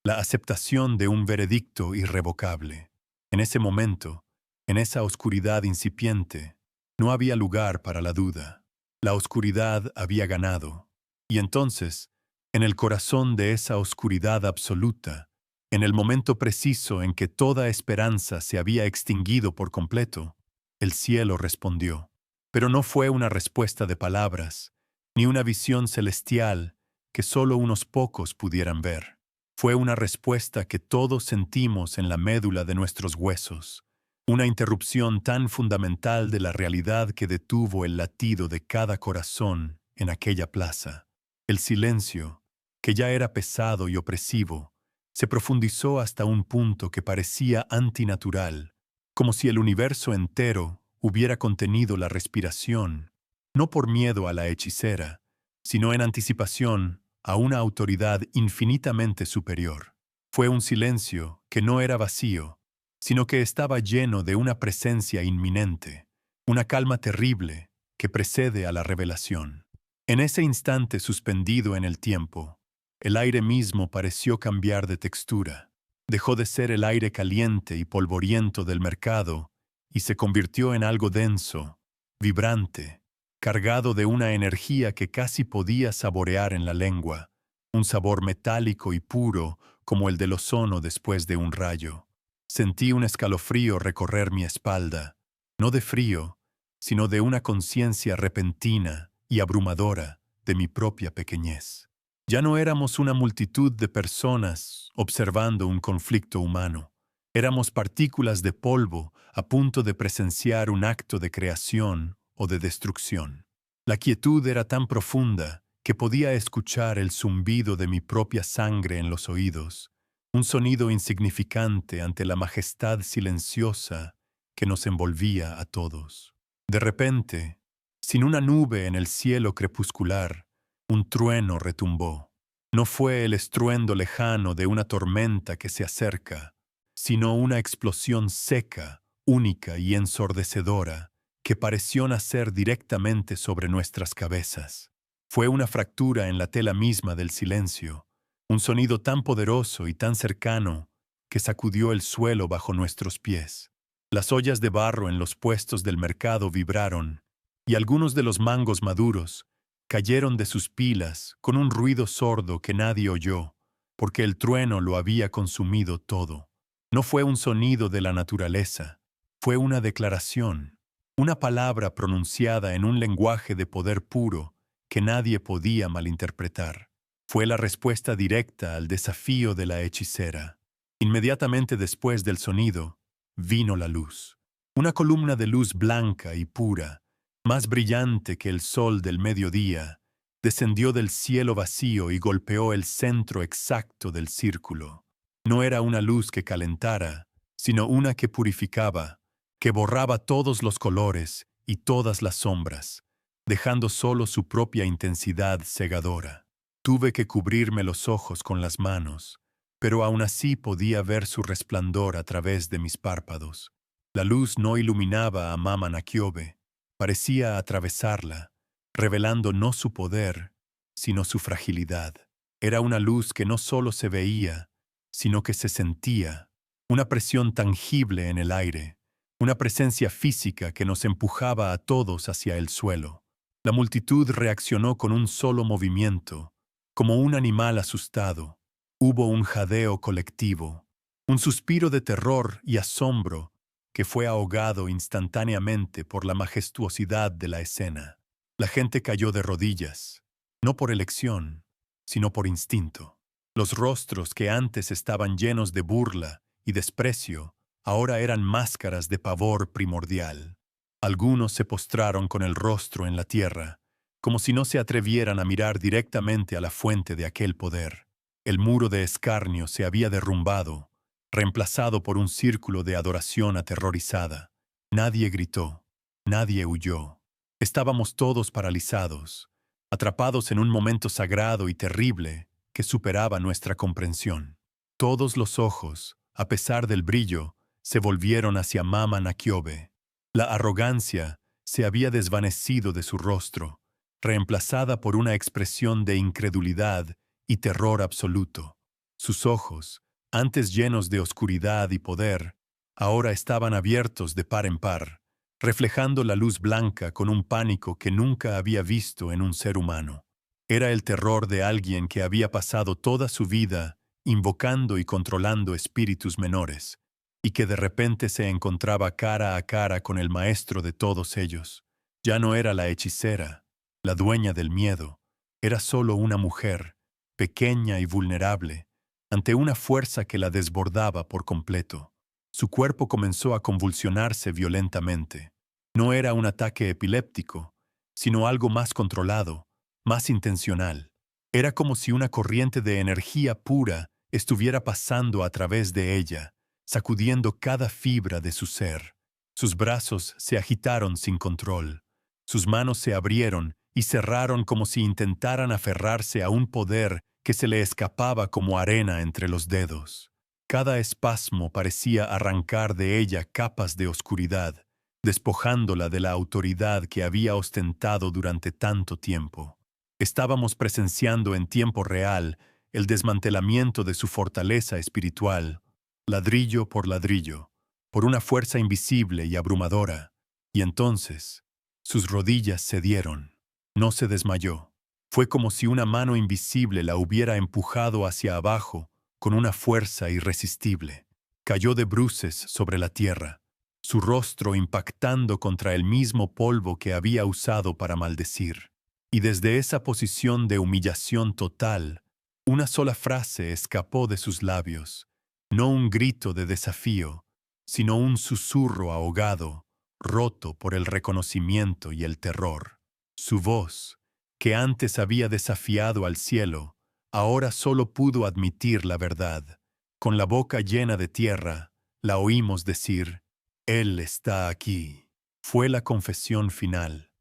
la aceptación de un veredicto irrevocable. En ese momento, en esa oscuridad incipiente, no había lugar para la duda. La oscuridad había ganado. Y entonces, en el corazón de esa oscuridad absoluta, en el momento preciso en que toda esperanza se había extinguido por completo, el cielo respondió. Pero no fue una respuesta de palabras, ni una visión celestial que solo unos pocos pudieran ver. Fue una respuesta que todos sentimos en la médula de nuestros huesos, una interrupción tan fundamental de la realidad que detuvo el latido de cada corazón en aquella plaza. El silencio, que ya era pesado y opresivo, se profundizó hasta un punto que parecía antinatural, como si el universo entero hubiera contenido la respiración, no por miedo a la hechicera, sino en anticipación a una autoridad infinitamente superior. Fue un silencio que no era vacío, sino que estaba lleno de una presencia inminente, una calma terrible que precede a la revelación. En ese instante suspendido en el tiempo, el aire mismo pareció cambiar de textura. Dejó de ser el aire caliente y polvoriento del mercado y se convirtió en algo denso, vibrante, cargado de una energía que casi podía saborear en la lengua, un sabor metálico y puro como el del ozono después de un rayo. Sentí un escalofrío recorrer mi espalda, no de frío, sino de una conciencia repentina y abrumadora de mi propia pequeñez. Ya no éramos una multitud de personas observando un conflicto humano. Éramos partículas de polvo a punto de presenciar un acto de creación o de destrucción. La quietud era tan profunda que podía escuchar el zumbido de mi propia sangre en los oídos, un sonido insignificante ante la majestad silenciosa que nos envolvía a todos. De repente, sin una nube en el cielo crepuscular, un trueno retumbó. No fue el estruendo lejano de una tormenta que se acerca, sino una explosión seca, única y ensordecedora, que pareció nacer directamente sobre nuestras cabezas. Fue una fractura en la tela misma del silencio, un sonido tan poderoso y tan cercano que sacudió el suelo bajo nuestros pies. Las ollas de barro en los puestos del mercado vibraron, y algunos de los mangos maduros cayeron de sus pilas con un ruido sordo que nadie oyó, porque el trueno lo había consumido todo. No fue un sonido de la naturaleza, fue una declaración, una palabra pronunciada en un lenguaje de poder puro que nadie podía malinterpretar. Fue la respuesta directa al desafío de la hechicera. Inmediatamente después del sonido, vino la luz. Una columna de luz blanca y pura, más brillante que el sol del mediodía, descendió del cielo vacío y golpeó el centro exacto del círculo. No era una luz que calentara, sino una que purificaba, que borraba todos los colores y todas las sombras, dejando solo su propia intensidad cegadora. Tuve que cubrirme los ojos con las manos, pero aún así podía ver su resplandor a través de mis párpados. La luz no iluminaba a Mama Nakiobe, parecía atravesarla, revelando no su poder, sino su fragilidad. Era una luz que no solo se veía, sino que se sentía, una presión tangible en el aire, una presencia física que nos empujaba a todos hacia el suelo. La multitud reaccionó con un solo movimiento, como un animal asustado. Hubo un jadeo colectivo, un suspiro de terror y asombro que fue ahogado instantáneamente por la majestuosidad de la escena. La gente cayó de rodillas, no por elección, sino por instinto. Los rostros que antes estaban llenos de burla y desprecio, ahora eran máscaras de pavor primordial. Algunos se postraron con el rostro en la tierra, como si no se atrevieran a mirar directamente a la fuente de aquel poder. El muro de escarnio se había derrumbado, reemplazado por un círculo de adoración aterrorizada. Nadie gritó, nadie huyó. Estábamos todos paralizados, atrapados en un momento sagrado y terrible que superaba nuestra comprensión. Todos los ojos, a pesar del brillo, se volvieron hacia Mama Nakiobe. La arrogancia se había desvanecido de su rostro, reemplazada por una expresión de incredulidad y terror absoluto. Sus ojos, antes llenos de oscuridad y poder, ahora estaban abiertos de par en par, reflejando la luz blanca con un pánico que nunca había visto en un ser humano. Era el terror de alguien que había pasado toda su vida invocando y controlando espíritus menores, y que de repente se encontraba cara a cara con el maestro de todos ellos. Ya no era la hechicera, la dueña del miedo, era solo una mujer, pequeña y vulnerable, ante una fuerza que la desbordaba por completo. Su cuerpo comenzó a convulsionarse violentamente. No era un ataque epiléptico, sino algo más controlado, más intencional. Era como si una corriente de energía pura estuviera pasando a través de ella, sacudiendo cada fibra de su ser. Sus brazos se agitaron sin control. Sus manos se abrieron y cerraron como si intentaran aferrarse a un poder que se le escapaba como arena entre los dedos. Cada espasmo parecía arrancar de ella capas de oscuridad, despojándola de la autoridad que había ostentado durante tanto tiempo. Estábamos presenciando en tiempo real el desmantelamiento de su fortaleza espiritual, ladrillo por ladrillo, por una fuerza invisible y abrumadora, y entonces sus rodillas cedieron. No se desmayó. Fue como si una mano invisible la hubiera empujado hacia abajo con una fuerza irresistible. Cayó de bruces sobre la tierra, su rostro impactando contra el mismo polvo que había usado para maldecir. Y desde esa posición de humillación total, una sola frase escapó de sus labios, no un grito de desafío, sino un susurro ahogado, roto por el reconocimiento y el terror. Su voz, que antes había desafiado al cielo, ahora solo pudo admitir la verdad. Con la boca llena de tierra, la oímos decir, «Él está aquí». Fue la confesión final,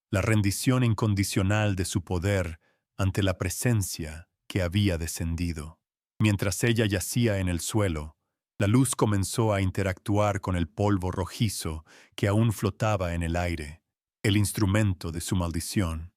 la rendición incondicional de su poder ante la presencia que había descendido. Mientras ella yacía en el suelo, la luz comenzó a interactuar con el polvo rojizo que aún flotaba en el aire, el instrumento de su maldición.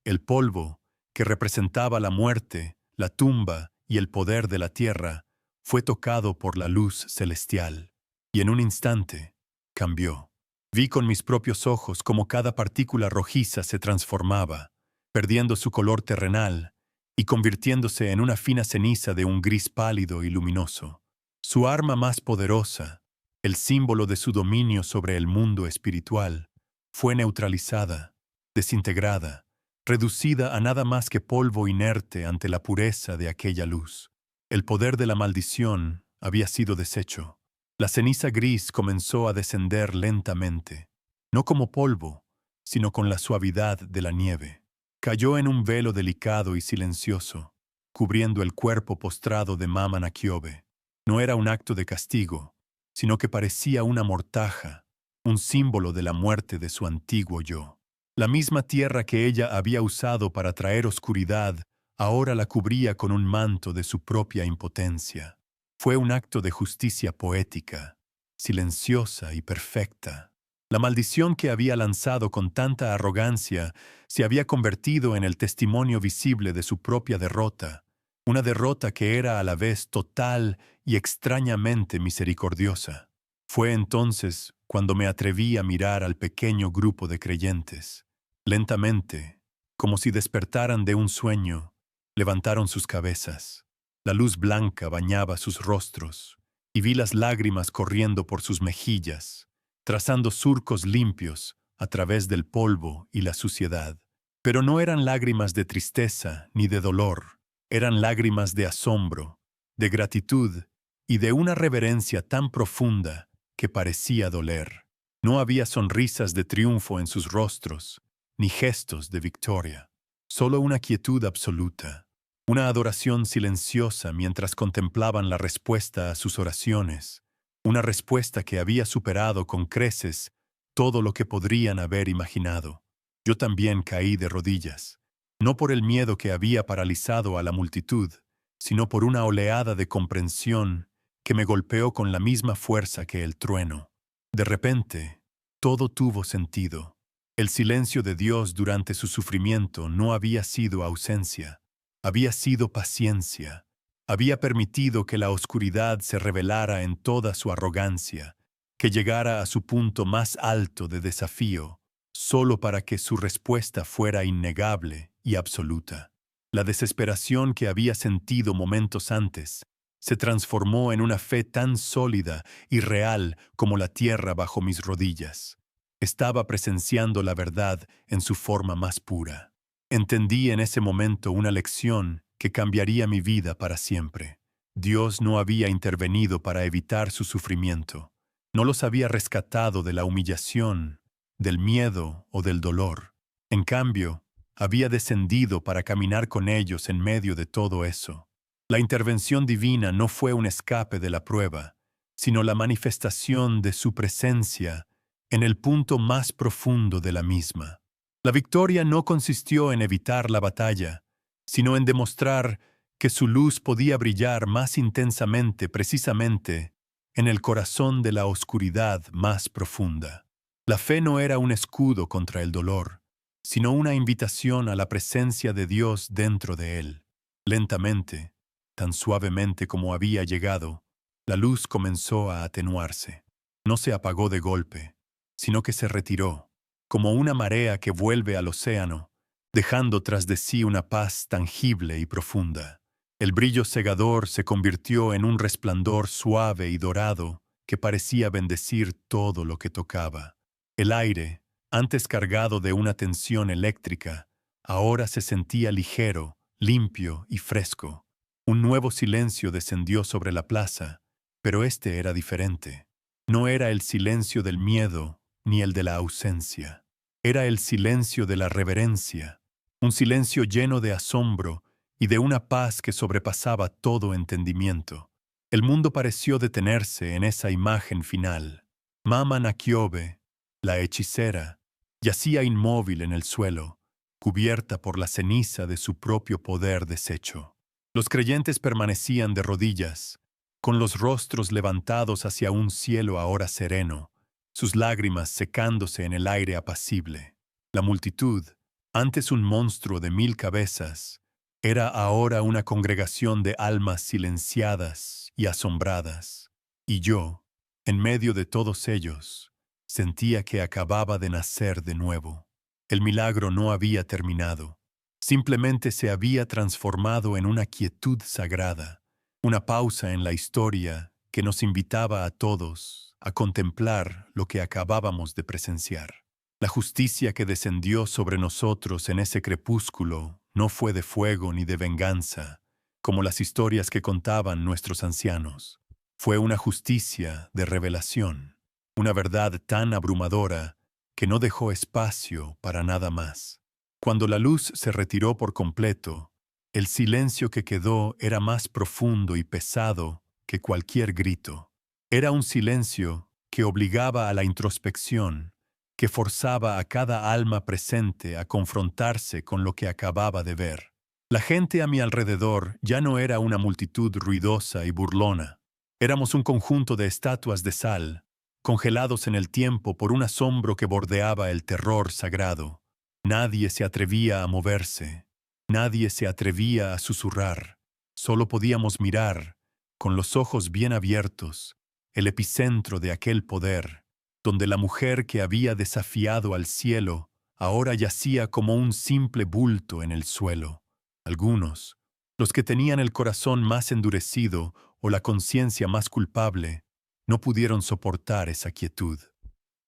El polvo, que representaba la muerte, la tumba y el poder de la tierra, fue tocado por la luz celestial, y en un instante cambió. Vi con mis propios ojos cómo cada partícula rojiza se transformaba, perdiendo su color terrenal y convirtiéndose en una fina ceniza de un gris pálido y luminoso. Su arma más poderosa, el símbolo de su dominio sobre el mundo espiritual, fue neutralizada, desintegrada, reducida a nada más que polvo inerte ante la pureza de aquella luz. El poder de la maldición había sido deshecho. La ceniza gris comenzó a descender lentamente, no como polvo, sino con la suavidad de la nieve. Cayó en un velo delicado y silencioso, cubriendo el cuerpo postrado de Mama Nakiobe. No era un acto de castigo, sino que parecía una mortaja, un símbolo de la muerte de su antiguo yo. La misma tierra que ella había usado para traer oscuridad, ahora la cubría con un manto de su propia impotencia. Fue un acto de justicia poética, silenciosa y perfecta. La maldición que había lanzado con tanta arrogancia se había convertido en el testimonio visible de su propia derrota, una derrota que era a la vez total y extrañamente misericordiosa. Fue entonces cuando me atreví a mirar al pequeño grupo de creyentes. Lentamente, como si despertaran de un sueño, levantaron sus cabezas. La luz blanca bañaba sus rostros, y vi las lágrimas corriendo por sus mejillas, trazando surcos limpios a través del polvo y la suciedad. Pero no eran lágrimas de tristeza ni de dolor, eran lágrimas de asombro, de gratitud y de una reverencia tan profunda que parecía doler. No había sonrisas de triunfo en sus rostros, ni gestos de victoria, solo una quietud absoluta, una adoración silenciosa mientras contemplaban la respuesta a sus oraciones, una respuesta que había superado con creces todo lo que podrían haber imaginado. Yo también caí de rodillas, no por el miedo que había paralizado a la multitud, sino por una oleada de comprensión que me golpeó con la misma fuerza que el trueno. De repente, todo tuvo sentido. El silencio de Dios durante su sufrimiento no había sido ausencia, había sido paciencia. Había permitido que la oscuridad se revelara en toda su arrogancia, que llegara a su punto más alto de desafío, solo para que su respuesta fuera innegable y absoluta. La desesperación que había sentido momentos antes se transformó en una fe tan sólida y real como la tierra bajo mis rodillas. Estaba presenciando la verdad en su forma más pura. Entendí en ese momento una lección que cambiaría mi vida para siempre. Dios no había intervenido para evitar su sufrimiento. No los había rescatado de la humillación, del miedo o del dolor. En cambio, había descendido para caminar con ellos en medio de todo eso. La intervención divina no fue un escape de la prueba, sino la manifestación de su presencia en el punto más profundo de la misma. La victoria no consistió en evitar la batalla, sino en demostrar que su luz podía brillar más intensamente precisamente en el corazón de la oscuridad más profunda. La fe no era un escudo contra el dolor, sino una invitación a la presencia de Dios dentro de él. Lentamente, tan suavemente como había llegado, la luz comenzó a atenuarse. No se apagó de golpe, sino que se retiró, como una marea que vuelve al océano, dejando tras de sí una paz tangible y profunda. El brillo cegador se convirtió en un resplandor suave y dorado que parecía bendecir todo lo que tocaba. El aire, antes cargado de una tensión eléctrica, ahora se sentía ligero, limpio y fresco. Un nuevo silencio descendió sobre la plaza, pero este era diferente. No era el silencio del miedo ni el de la ausencia. Era el silencio de la reverencia, un silencio lleno de asombro y de una paz que sobrepasaba todo entendimiento. El mundo pareció detenerse en esa imagen final. Mama Nakiobe, la hechicera, yacía inmóvil en el suelo, cubierta por la ceniza de su propio poder deshecho. Los creyentes permanecían de rodillas, con los rostros levantados hacia un cielo ahora sereno, sus lágrimas secándose en el aire apacible. La multitud, antes un monstruo de 1000 cabezas, era ahora una congregación de almas silenciadas y asombradas. Y yo, en medio de todos ellos, sentía que acababa de nacer de nuevo. El milagro no había terminado. Simplemente se había transformado en una quietud sagrada, una pausa en la historia que nos invitaba a todos a contemplar lo que acabábamos de presenciar. La justicia que descendió sobre nosotros en ese crepúsculo no fue de fuego ni de venganza, como las historias que contaban nuestros ancianos. Fue una justicia de revelación, una verdad tan abrumadora que no dejó espacio para nada más. Cuando la luz se retiró por completo, el silencio que quedó era más profundo y pesado que cualquier grito. Era un silencio que obligaba a la introspección, que forzaba a cada alma presente a confrontarse con lo que acababa de ver. La gente a mi alrededor ya no era una multitud ruidosa y burlona. Éramos un conjunto de estatuas de sal, congelados en el tiempo por un asombro que bordeaba el terror sagrado. Nadie se atrevía a moverse, nadie se atrevía a susurrar. Solo podíamos mirar, con los ojos bien abiertos, el epicentro de aquel poder, donde la mujer que había desafiado al cielo ahora yacía como un simple bulto en el suelo. Algunos, los que tenían el corazón más endurecido o la conciencia más culpable, no pudieron soportar esa quietud.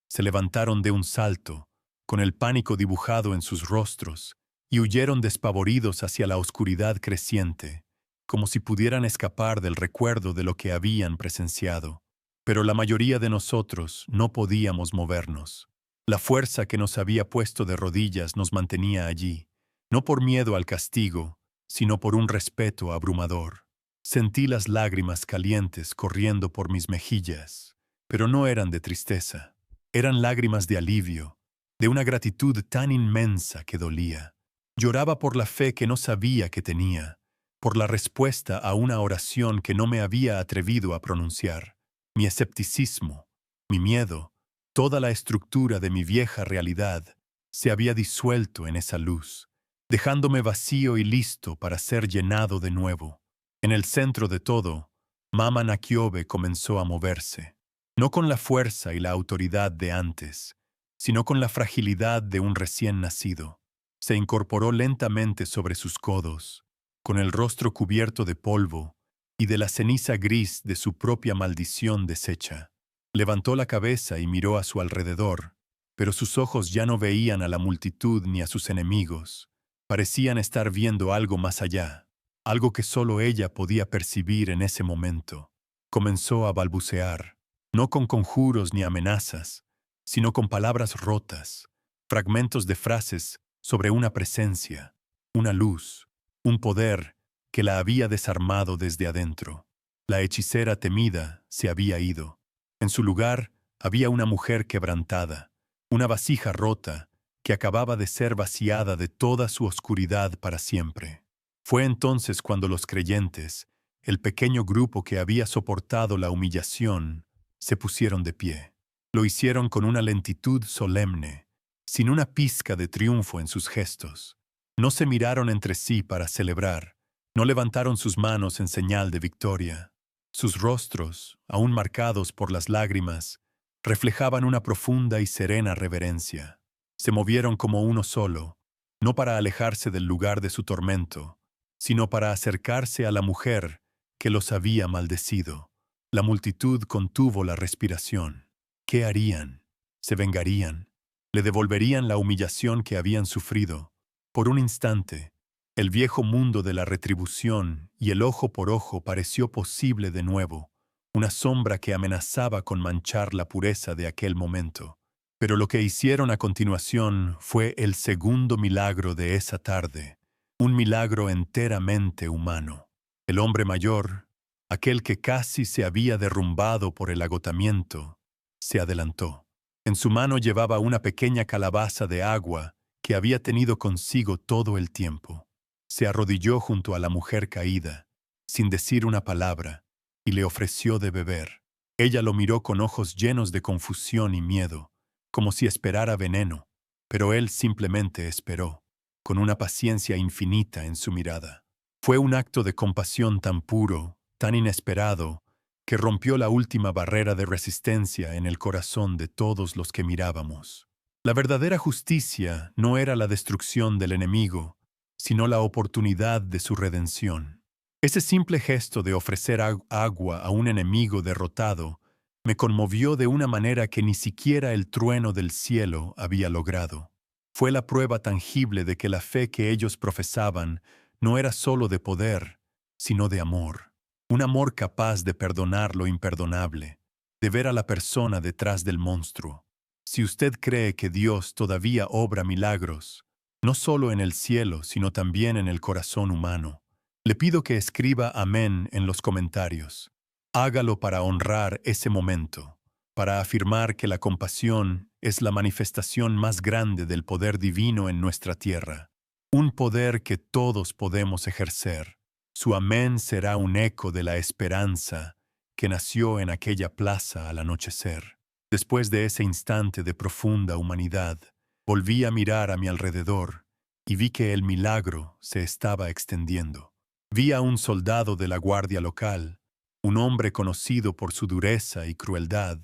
Se levantaron de un salto, con el pánico dibujado en sus rostros, y huyeron despavoridos hacia la oscuridad creciente, como si pudieran escapar del recuerdo de lo que habían presenciado. Pero la mayoría de nosotros no podíamos movernos. La fuerza que nos había puesto de rodillas nos mantenía allí, no por miedo al castigo, sino por un respeto abrumador. Sentí las lágrimas calientes corriendo por mis mejillas, pero no eran de tristeza. Eran lágrimas de alivio, de una gratitud tan inmensa que dolía. Lloraba por la fe que no sabía que tenía, por la respuesta a una oración que no me había atrevido a pronunciar. Mi escepticismo, mi miedo, toda la estructura de mi vieja realidad se había disuelto en esa luz, dejándome vacío y listo para ser llenado de nuevo. En el centro de todo, Mama Nakiobe comenzó a moverse, no con la fuerza y la autoridad de antes, sino con la fragilidad de un recién nacido. Se incorporó lentamente sobre sus codos, con el rostro cubierto de polvo y de la ceniza gris de su propia maldición deshecha. Levantó la cabeza y miró a su alrededor, pero sus ojos ya no veían a la multitud ni a sus enemigos. Parecían estar viendo algo más allá, algo que solo ella podía percibir en ese momento. Comenzó a balbucear, no con conjuros ni amenazas, sino con palabras rotas, fragmentos de frases sobre una presencia, una luz, un poder que la había desarmado desde adentro. La hechicera temida se había ido. En su lugar había una mujer quebrantada, una vasija rota que acababa de ser vaciada de toda su oscuridad para siempre. Fue entonces cuando los creyentes, el pequeño grupo que había soportado la humillación, se pusieron de pie. Lo hicieron con una lentitud solemne, sin una pizca de triunfo en sus gestos. No se miraron entre sí para celebrar, no levantaron sus manos en señal de victoria. Sus rostros, aún marcados por las lágrimas, reflejaban una profunda y serena reverencia. Se movieron como uno solo, no para alejarse del lugar de su tormento, sino para acercarse a la mujer que los había maldecido. La multitud contuvo la respiración. ¿Qué harían? ¿Se vengarían? ¿Le devolverían la humillación que habían sufrido? Por un instante, el viejo mundo de la retribución y el ojo por ojo pareció posible de nuevo, una sombra que amenazaba con manchar la pureza de aquel momento. Pero lo que hicieron a continuación fue el segundo milagro de esa tarde, un milagro enteramente humano. El hombre mayor, aquel que casi se había derrumbado por el agotamiento, se adelantó. En su mano llevaba una pequeña calabaza de agua que había tenido consigo todo el tiempo. Se arrodilló junto a la mujer caída, sin decir una palabra, y le ofreció de beber. Ella lo miró con ojos llenos de confusión y miedo, como si esperara veneno, pero él simplemente esperó, con una paciencia infinita en su mirada. Fue un acto de compasión tan puro, tan inesperado, que rompió la última barrera de resistencia en el corazón de todos los que mirábamos. La verdadera justicia no era la destrucción del enemigo, sino la oportunidad de su redención. Ese simple gesto de ofrecer agua a un enemigo derrotado me conmovió de una manera que ni siquiera el trueno del cielo había logrado. Fue la prueba tangible de que la fe que ellos profesaban no era solo de poder, sino de amor. Un amor capaz de perdonar lo imperdonable, de ver a la persona detrás del monstruo. Si usted cree que Dios todavía obra milagros, no solo en el cielo, sino también en el corazón humano, le pido que escriba amén en los comentarios. Hágalo para honrar ese momento, para afirmar que la compasión es la manifestación más grande del poder divino en nuestra tierra, un poder que todos podemos ejercer. Su amén será un eco de la esperanza que nació en aquella plaza al anochecer. Después de ese instante de profunda humanidad, volví a mirar a mi alrededor y vi que el milagro se estaba extendiendo. Vi a un soldado de la guardia local, un hombre conocido por su dureza y crueldad,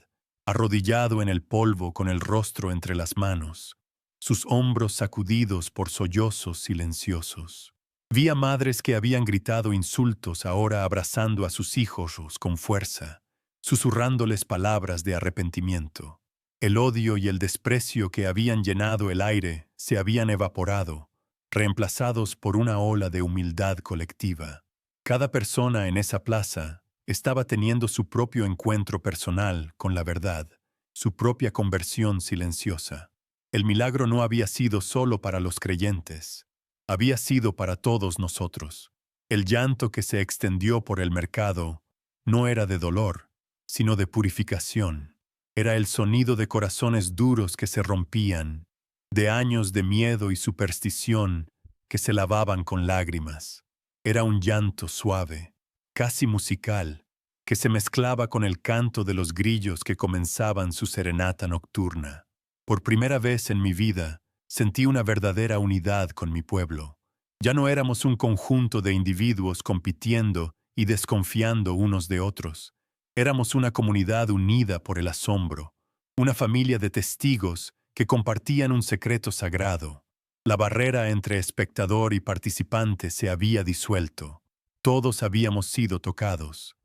arrodillado en el polvo con el rostro entre las manos, sus hombros sacudidos por sollozos silenciosos. Vi a madres que habían gritado insultos ahora abrazando a sus hijos con fuerza, susurrándoles palabras de arrepentimiento. El odio y el desprecio que habían llenado el aire se habían evaporado, reemplazados por una ola de humildad colectiva. Cada persona en esa plaza estaba teniendo su propio encuentro personal con la verdad, su propia conversión silenciosa. El milagro no había sido solo para los creyentes, había sido para todos nosotros. El llanto que se extendió por el mercado no era de dolor, sino de purificación. Era el sonido de corazones duros que se rompían, de años de miedo y superstición que se lavaban con lágrimas. Era un llanto suave, casi musical, que se mezclaba con el canto de los grillos que comenzaban su serenata nocturna. Por primera vez en mi vida, sentí una verdadera unidad con mi pueblo. Ya no éramos un conjunto de individuos compitiendo y desconfiando unos de otros. Éramos una comunidad unida por el asombro, una familia de testigos que compartían un secreto sagrado. La barrera entre espectador y participante se había disuelto. Todos habíamos sido tocados.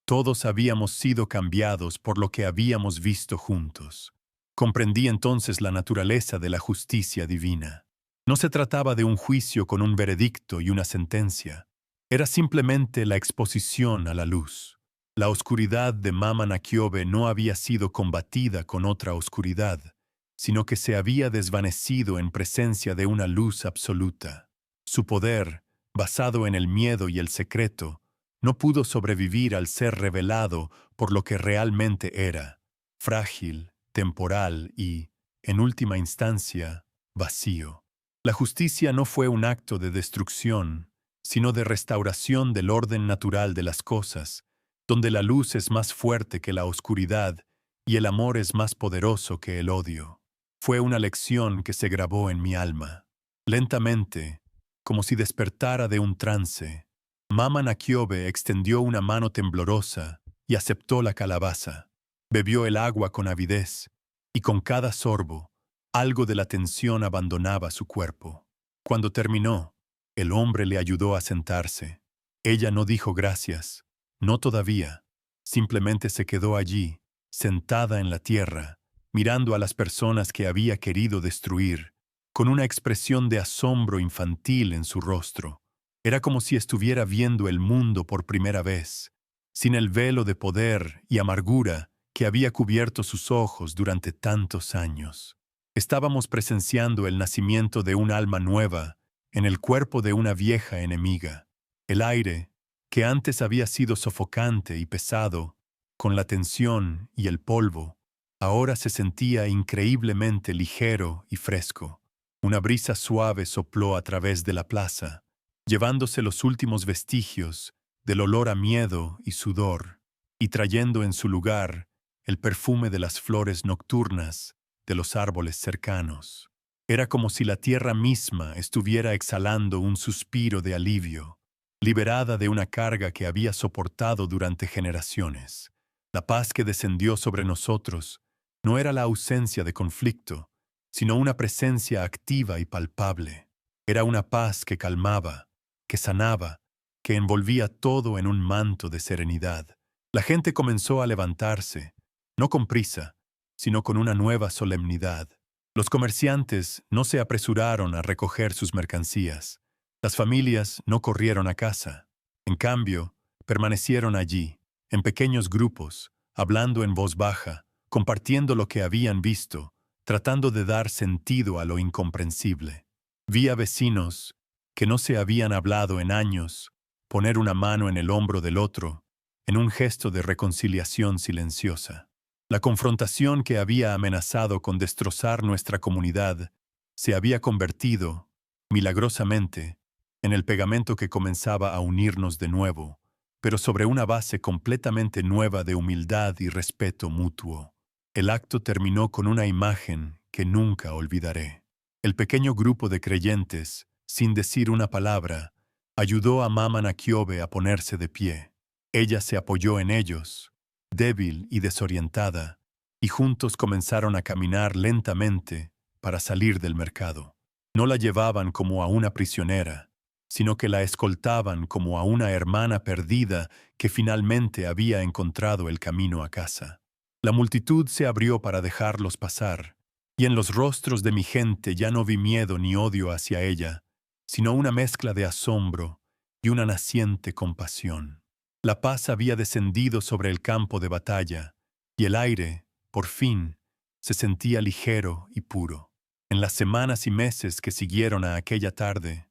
Todos habíamos sido cambiados por lo que habíamos visto juntos. Comprendí entonces la naturaleza de la justicia divina. No se trataba de un juicio con un veredicto y una sentencia. Era simplemente la exposición a la luz. La oscuridad de Mama Nakiobe no había sido combatida con otra oscuridad, sino que se había desvanecido en presencia de una luz absoluta. Su poder, basado en el miedo y el secreto, no pudo sobrevivir al ser revelado por lo que realmente era, frágil, temporal y, en última instancia, vacío. La justicia no fue un acto de destrucción, sino de restauración del orden natural de las cosas, donde la luz es más fuerte que la oscuridad y el amor es más poderoso que el odio. Fue una lección que se grabó en mi alma. Lentamente, como si despertara de un trance, Mama Nakiobe extendió una mano temblorosa y aceptó la calabaza. Bebió el agua con avidez, y con cada sorbo, algo de la tensión abandonaba su cuerpo. Cuando terminó, el hombre le ayudó a sentarse. Ella no dijo gracias, no todavía. Simplemente se quedó allí, sentada en la tierra, mirando a las personas que había querido destruir, con una expresión de asombro infantil en su rostro. Era como si estuviera viendo el mundo por primera vez, sin el velo de poder y amargura que había cubierto sus ojos durante tantos años. Estábamos presenciando el nacimiento de un alma nueva en el cuerpo de una vieja enemiga. El aire, que antes había sido sofocante y pesado, con la tensión y el polvo, ahora se sentía increíblemente ligero y fresco. Una brisa suave sopló a través de la plaza, llevándose los últimos vestigios del olor a miedo y sudor, y trayendo en su lugar el perfume de las flores nocturnas de los árboles cercanos. Era como si la tierra misma estuviera exhalando un suspiro de alivio, liberada de una carga que había soportado durante generaciones. La paz que descendió sobre nosotros no era la ausencia de conflicto, sino una presencia activa y palpable. Era una paz que calmaba, que sanaba, que envolvía todo en un manto de serenidad. La gente comenzó a levantarse, no con prisa, sino con una nueva solemnidad. Los comerciantes no se apresuraron a recoger sus mercancías. Las familias no corrieron a casa. En cambio, permanecieron allí, en pequeños grupos, hablando en voz baja, compartiendo lo que habían visto, tratando de dar sentido a lo incomprensible. Vi a vecinos que no se habían hablado en años poner una mano en el hombro del otro, en un gesto de reconciliación silenciosa. La confrontación que había amenazado con destrozar nuestra comunidad se había convertido, milagrosamente, en el pegamento que comenzaba a unirnos de nuevo, pero sobre una base completamente nueva de humildad y respeto mutuo. El acto terminó con una imagen que nunca olvidaré. El pequeño grupo de creyentes, sin decir una palabra, ayudó a Mama Nakiobe a ponerse de pie. Ella se apoyó en ellos, débil y desorientada, y juntos comenzaron a caminar lentamente para salir del mercado. No la llevaban como a una prisionera, sino que la escoltaban como a una hermana perdida que finalmente había encontrado el camino a casa. La multitud se abrió para dejarlos pasar, y en los rostros de mi gente ya no vi miedo ni odio hacia ella, sino una mezcla de asombro y una naciente compasión. La paz había descendido sobre el campo de batalla, y el aire, por fin, se sentía ligero y puro. En las semanas y meses que siguieron a aquella tarde,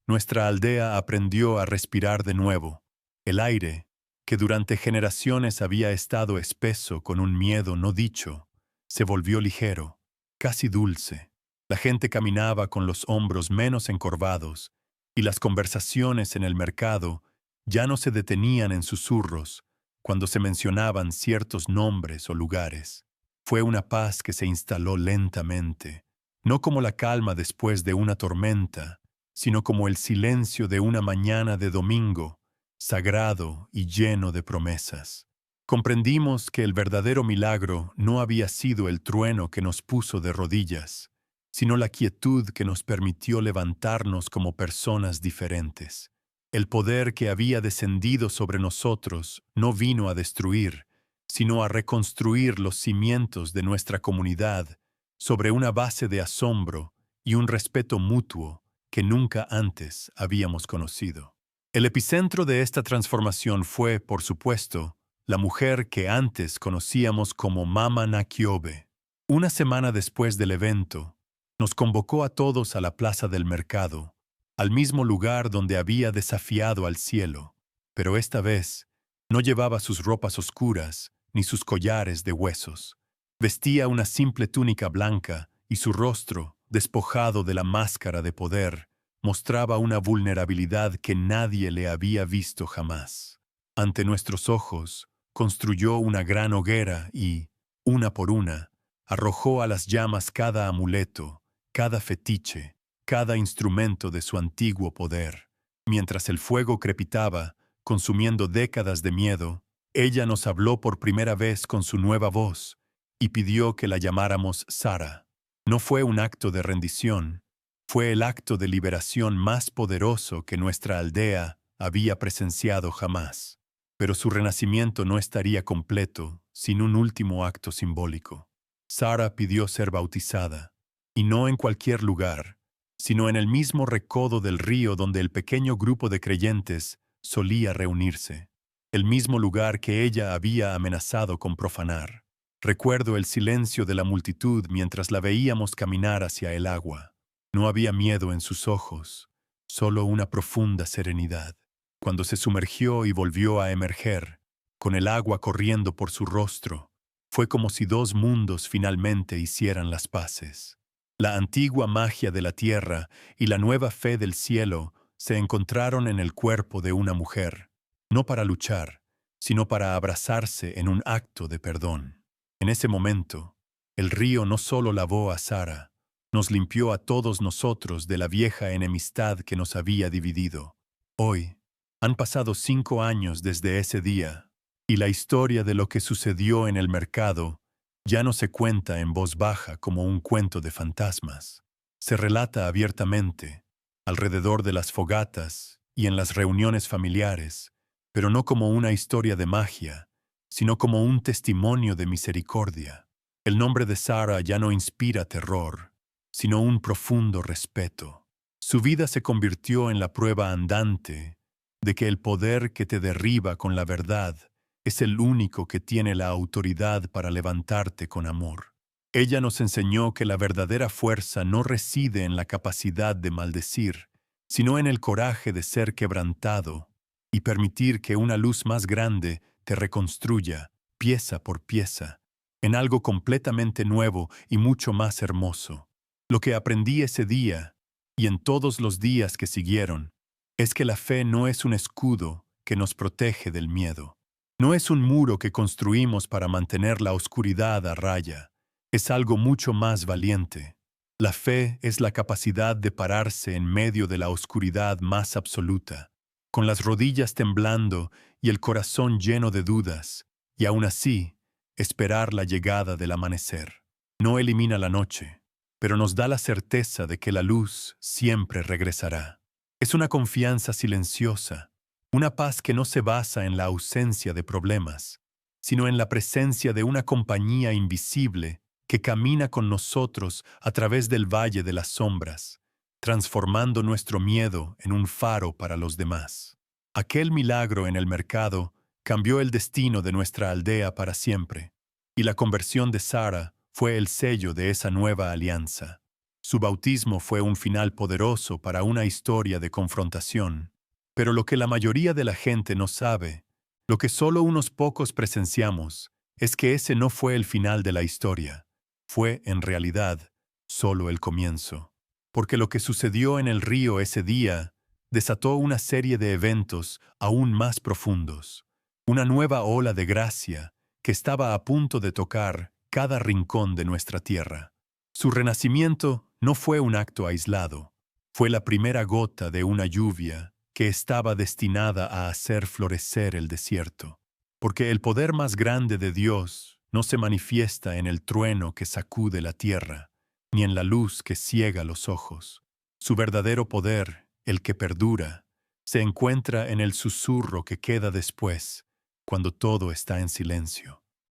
nuestra aldea aprendió a respirar de nuevo. El aire, que durante generaciones había estado espeso con un miedo no dicho, se volvió ligero, casi dulce. La gente caminaba con los hombros menos encorvados, y las conversaciones en el mercado ya no se detenían en susurros cuando se mencionaban ciertos nombres o lugares. Fue una paz que se instaló lentamente, no como la calma después de una tormenta, sino como el silencio de una mañana de domingo, sagrado y lleno de promesas. Comprendimos que el verdadero milagro no había sido el trueno que nos puso de rodillas, sino la quietud que nos permitió levantarnos como personas diferentes. El poder que había descendido sobre nosotros no vino a destruir, sino a reconstruir los cimientos de nuestra comunidad sobre una base de asombro y un respeto mutuo que nunca antes habíamos conocido. El epicentro de esta transformación fue, por supuesto, la mujer que antes conocíamos como Mama Nakiobe. Una semana después del evento, nos convocó a todos a la plaza del mercado, al mismo lugar donde había desafiado al cielo, pero esta vez no llevaba sus ropas oscuras ni sus collares de huesos. Vestía una simple túnica blanca y su rostro, despojado de la máscara de poder, mostraba una vulnerabilidad que nadie le había visto jamás. Ante nuestros ojos, construyó una gran hoguera y, una por una, arrojó a las llamas cada amuleto, cada fetiche, cada instrumento de su antiguo poder. Mientras el fuego crepitaba, consumiendo décadas de miedo, ella nos habló por primera vez con su nueva voz y pidió que la llamáramos Sara. No fue un acto de rendición, fue el acto de liberación más poderoso que nuestra aldea había presenciado jamás. Pero su renacimiento no estaría completo sin un último acto simbólico. Sara pidió ser bautizada, y no en cualquier lugar, sino en el mismo recodo del río donde el pequeño grupo de creyentes solía reunirse, el mismo lugar que ella había amenazado con profanar. Recuerdo el silencio de la multitud mientras la veíamos caminar hacia el agua. No había miedo en sus ojos, solo una profunda serenidad. Cuando se sumergió y volvió a emerger, con el agua corriendo por su rostro, fue como si dos mundos finalmente hicieran las paces. La antigua magia de la tierra y la nueva fe del cielo se encontraron en el cuerpo de una mujer, no para luchar, sino para abrazarse en un acto de perdón. En ese momento, el río no solo lavó a Sara, nos limpió a todos nosotros de la vieja enemistad que nos había dividido. Hoy, han pasado 5 años desde ese día, y la historia de lo que sucedió en el mercado ya no se cuenta en voz baja como un cuento de fantasmas. Se relata abiertamente, alrededor de las fogatas y en las reuniones familiares, pero no como una historia de magia, sino como un testimonio de misericordia. El nombre de Sara ya no inspira terror, sino un profundo respeto. Su vida se convirtió en la prueba andante de que el poder que te derriba con la verdad es el único que tiene la autoridad para levantarte con amor. Ella nos enseñó que la verdadera fuerza no reside en la capacidad de maldecir, sino en el coraje de ser quebrantado y permitir que una luz más grande te reconstruya, pieza por pieza, en algo completamente nuevo y mucho más hermoso. Lo que aprendí ese día, y en todos los días que siguieron, es que la fe no es un escudo que nos protege del miedo. No es un muro que construimos para mantener la oscuridad a raya. Es algo mucho más valiente. La fe es la capacidad de pararse en medio de la oscuridad más absoluta, con las rodillas temblando y el corazón lleno de dudas, y aún así, esperar la llegada del amanecer. No elimina la noche, pero nos da la certeza de que la luz siempre regresará. Es una confianza silenciosa, una paz que no se basa en la ausencia de problemas, sino en la presencia de una compañía invisible que camina con nosotros a través del valle de las sombras, transformando nuestro miedo en un faro para los demás. Aquel milagro en el mercado cambió el destino de nuestra aldea para siempre, y la conversión de Sara fue el sello de esa nueva alianza. Su bautismo fue un final poderoso para una historia de confrontación. Pero lo que la mayoría de la gente no sabe, lo que solo unos pocos presenciamos, es que ese no fue el final de la historia. Fue, en realidad, solo el comienzo, porque lo que sucedió en el río ese día desató una serie de eventos aún más profundos, una nueva ola de gracia que estaba a punto de tocar cada rincón de nuestra tierra. Su renacimiento no fue un acto aislado, fue la primera gota de una lluvia que estaba destinada a hacer florecer el desierto, porque el poder más grande de Dios no se manifiesta en el trueno que sacude la tierra, ni en la luz que ciega los ojos. Su verdadero poder, el que perdura, se encuentra en el susurro que queda después, cuando todo está en silencio.